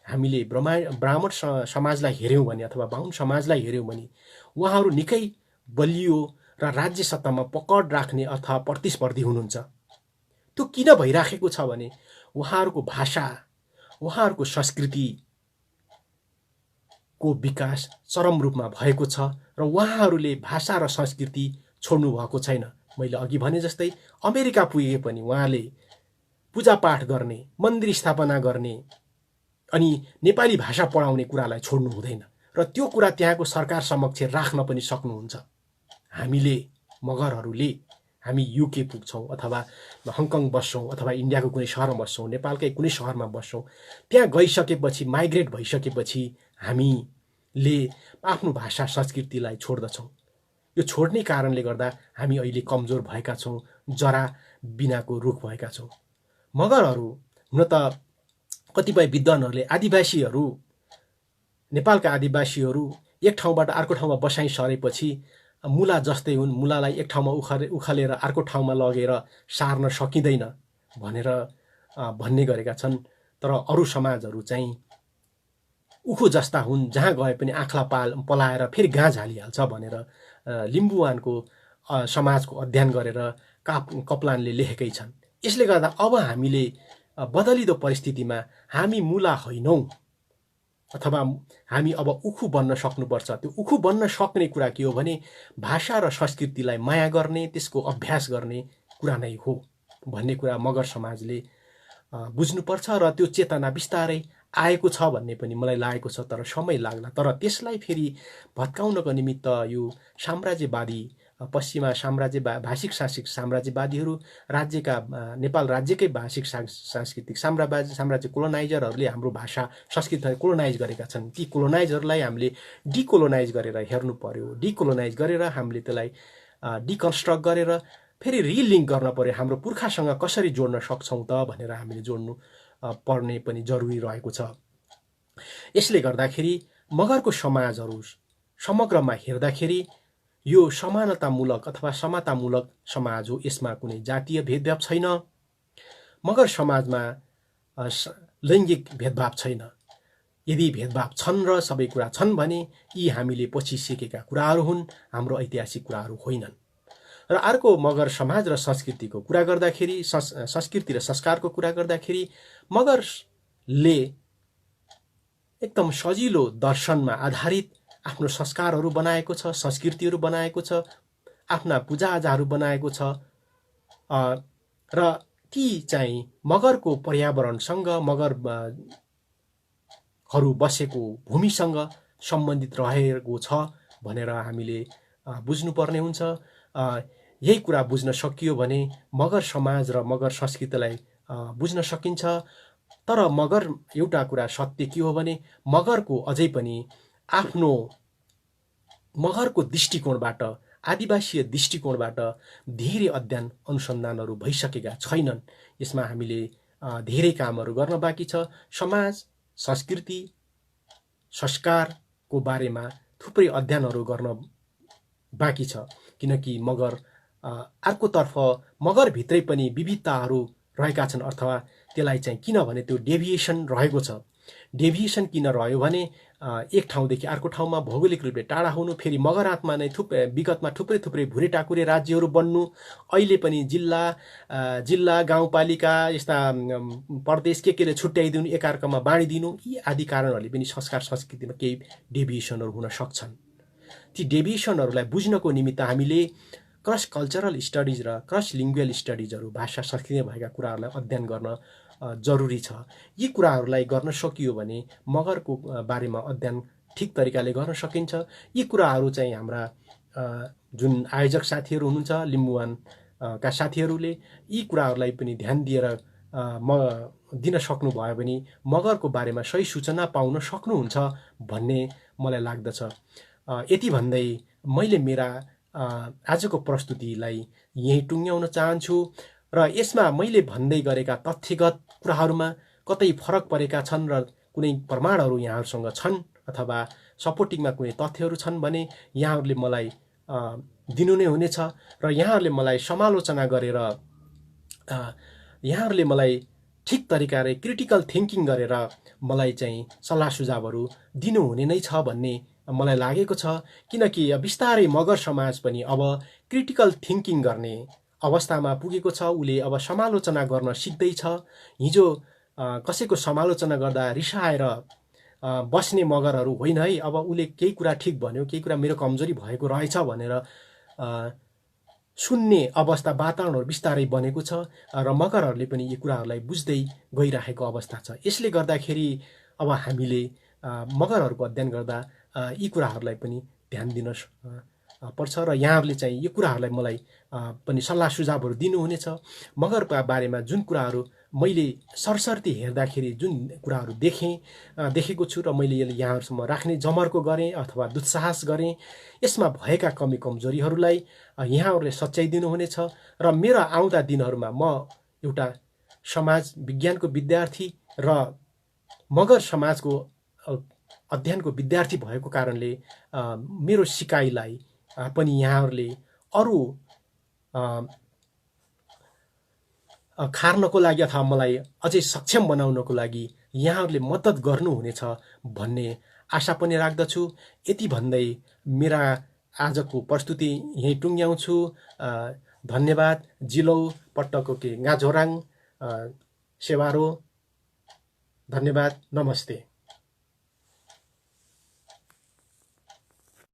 हामीले ब्राह्मण समाजलाई हेऱ्यौँ भने अथवा बाहुन समाजलाई हेऱ्यौँ भने उहाँहरू निकै बलियो र राज्य सत्तामा पकड राख्ने अथवा प्रतिस्पर्धी हुनुहुन्छ। त्यो किन भइराखेको छ भने उहाँहरूको भाषा उहाँहरूको संस्कृतिको विकास चरम रूपमा भएको छ र उहाँहरूले भाषा र संस्कृति छोड्नु भएको छैन। मैले अघि भने जस्तै अमेरिका पुगे पनि उहाँले पूजापाठ गर्ने, मन्दिर स्थापना गर्ने अनि नेपाली भाषा पढाउने कुरालाई छोड्नु हुँदैन र त्यो कुरा त्यहाँको सरकार समक्ष राख्न पनि सक्नुहुन्छ। हामीले मगरहरूले हामी युके पुग्छौँ अथवा हङकङ बस्छौँ अथवा इन्डियाको कुनै सहरमा बस्छौँ, नेपालकै कुनै सहरमा बस्छौँ, त्यहाँ गइसकेपछि माइग्रेट भइसकेपछि हामीले आफ्नो भाषा संस्कृतिलाई छोड्दछौँ। यो छोड्ने कारणले गर्दा हामी अहिले कमजोर भएका छौँ, जरा बिनाको रुख भएका छौँ। मगरहरू हुन त कतिपय विद्वानहरूले आदिवासीहरू नेपालका आदिवासीहरू एक ठाउँबाट अर्को ठाउँमा बसाइ सरेपछि मुला जस्तै हुन्, मुलालाई एक ठाउँमा उखालेर अर्को ठाउँमा लगेर सार्न सकिँदैन भनेर भन्ने गरेका छन्। तर अरू समाजहरू चाहिँ उखु जस्ता हुन्, जहाँ गए पनि आँखला पलाएर फेरि गाँझ हालिहाल्छ भनेर लिम्बुवानको समाजको अध्ययन गरेर कप्लानले लेखेकै छन्। यसले गर्दा अब हामीले बदलिदो परिस्थितिमा हामी मुला होइनौँ अथवा हामी अब उखु बन्न सक्नुपर्छ। त्यो उखु बन्न सक्ने कुरा के हो भने भाषा र संस्कृतिलाई माया गर्ने, त्यसको अभ्यास गर्ने कुरा नै हो भन्ने कुरा मगर समाजले बुझ्नुपर्छ र त्यो चेतना बिस्तारै आएको छ भन्ने पनि मलाई लागेको छ। तर समय लाग्ला। तर त्यसलाई फेरि भत्काउनको निमित्त यो साम्राज्यवादी पश्चिमा भाषिक साम्राज्यवादीहरू राज्यका नेपाल राज्यकै भाषिक सांस्कृतिक साम्राज्य कोलोनाइजरहरूले हाम्रो भाषा संस्कृतिलाई कोलोनाइज गरेका छन्। ती कोलोनाइजरलाई हामीले डिकोलोनाइज गरेर हेर्नु पर्यो। डिकोलोनाइज गरेर हामीले त्यसलाई डिकन्स्ट्रक्ट गरेर फेरि रिलिङ्क गर्न पर्यो। हाम्रो पुर्खासँग कसरी जोड्न सक्छौँ त भनेर हामीले जोड्नु पर्ने पनि जरुरी रहेको छ। यसले गर्दाखेरि मगरको समाजहरू समग्रमा हेर्दाखेरि यो समानतामूलक अथवा समतामूलक समाज हो। यसमा कुनै जातीय भेदभाव छैन। मगर समाजमा लैङ्गिक भेदभाव छैन। यदि भेदभाव छन् र सबै कुरा छन् भने यी हामीले पछि सिकेका कुराहरू हुन्, हाम्रो ऐतिहासिक कुराहरू होइनन्। र अर्को मगर समाज र संस्कृतिको कुरा गर्दाखेरि संस्कृति र संस्कारको कुरा गर्दाखेरि मगरले एकदम सजिलो दर्शनमा आधारित आफ्नो संस्कारहरू बनाएको छ, संस्कृतिहरू बनाएको छ, आफ्ना पूजाआजाहरू बनाएको छ र ती चाहिँ मगरको पर्यावरणसँग मगरहरू बसेको भूमिसँग सम्बन्धित रहेको छ भनेर हामीले बुझ्नुपर्ने हुन्छ। यही कुरा बुझ्न सकियो भने मगर समाज र मगर संस्कृतिलाई बुझ्न सकिन्छ। तर मगर एउटा कुरा सत्य के हो भने मगरको अझै पनि आफ्नो मगरको दृष्टिकोणबाट आदिवासीय दृष्टिकोणबाट धेरै अध्ययन अनुसन्धानहरू भइसकेका छैनन्। यसमा हामीले धेरै कामहरू गर्न बाँकी छ। समाज संस्कृति संस्कारको बारेमा थुप्रै अध्ययनहरू गर्न बाँकी छ। किनकि मगर अर्कोतर्फ मगरभित्रै पनि विविधताहरू रहेका छन्। अथवा त्यसलाई चाहिँ किनभने त्यो डेभिएसन रहेको छ। डेभिएसन किन रह्यो भने एक ठाउँदेखि अर्को ठाउँमा भौगोलिक रूपले टाढा हुनु, फेरि मगर आत्मा नै विगतमा थुप्रै भुरे टाकुरे राज्यहरू बन्नु, अहिले पनि जिल्ला गाउँपालिका यस्ता प्रदेश केले छुट्याइदिनु, एकअर्कामा बाँडिदिनु, यी आदि कारणहरूले पनि संस्कार संस्कृतिमा केही डेभिएसनहरू हुन सक्छन्। ती डेभिएसनहरूलाई बुझ्नको निमित्त हामीले क्रस कल्चरल स्टडिज र क्रस लिङ्गुअल स्टडिजहरू भाषा संस्कृति भएका कुराहरूलाई अध्ययन गर्न जरुरी छ। यी कुराहरूलाई गर्न सकियो भने मगरको बारेमा अध्ययन ठिक तरिकाले गर्न सकिन्छ। यी कुराहरू चाहिँ हाम्रा जुन आयोजक साथीहरू हुनुहुन्छ लिम्बुवान का साथीहरूले यी कुराहरूलाई पनि ध्यान दिएर दिन सक्नुभयो भने मगरको बारेमा सही सूचना पाउन सक्नुहुन्छ भन्ने मलाई लाग्दछ। यति भन्दै मैले मेरा आजको प्रस्तुतिलाई यहीँ टुङ्ग्याउन चाहन्छु र यसमा मैले भन्दै गरेका तथ्यगत कुराहरूमा कतै फरक परेका छन् र कुनै प्रमाणहरू यहाँहरूसँग छन् अथवा सपोर्टिङमा कुनै तथ्यहरू छन् भने यहाँहरूले मलाई दिनु नै हुनेछ र यहाँहरूले मलाई समालोचना गरेर यहाँहरूले मलाई ठिक तरिकाले क्रिटिकल थिङ्किङ गरेर मलाई चाहिँ सल्लाह सुझावहरू दिनुहुने नै छ भन्ने मलाई लागेको छ। किनकि बिस्तारै मगर समाज पनि अब क्रिटिकल थिङ्किङ गर्ने अवस्थामा पुगेको छ। उसले अब समालोचना गर्न सिक्दैछ। हिजो कसैको समालोचना गर्दा रिसाएर बस्ने मगरहरू होइन है। अब उसले केही कुरा ठिक भन्यो, केही कुरा मेरो कमजोरी भएको रहेछ भनेर सुन्ने अवस्था वातावरणहरू बिस्तारै बनेको छ र मगरहरूले पनि यी कुराहरूलाई बुझ्दै गइरहेको अवस्था छ। यसले गर्दाखेरि अब हामीले मगरहरूको अध्ययन गर्दा यी कुराहरूलाई पनि ध्यान दिन पर्छ र यहाँहरूले चाहिँ यो कुराहरूलाई मलाई पनि सल्लाह सुझावहरू दिनुहुनेछ। मगरका बारेमा जुन कुराहरू मैले सरसर्ती हेर्दाखेरि जुन कुराहरू देखेको छु र मैले यसले यहाँहरूसम्म राख्ने जमर्को गरेँ अथवा दुस्साहस गरेँ। यसमा भएका कमी कमजोरीहरूलाई यहाँहरूले सच्याइदिनु हुनेछ र मेरो आउँदा दिनहरूमा म एउटा समाज विज्ञानको विद्यार्थी र मगर समाजको अध्ययनको विद्यार्थी भएको कारणले मेरो सिकाइलाई पनि यहाँहरूले अरू खार्नको लागि अथवा मलाई अझै सक्षम बनाउनको लागि यहाँहरूले मद्दत गर्नुहुनेछ भन्ने आशा पनि राख्दछु। यति भन्दै मेरा आजको प्रस्तुति यहीँ टुङ्ग्याउँछु। धन्यवाद। जिलौ पट्टको के गाजोराङ सेवारो। धन्यवाद। नमस्ते।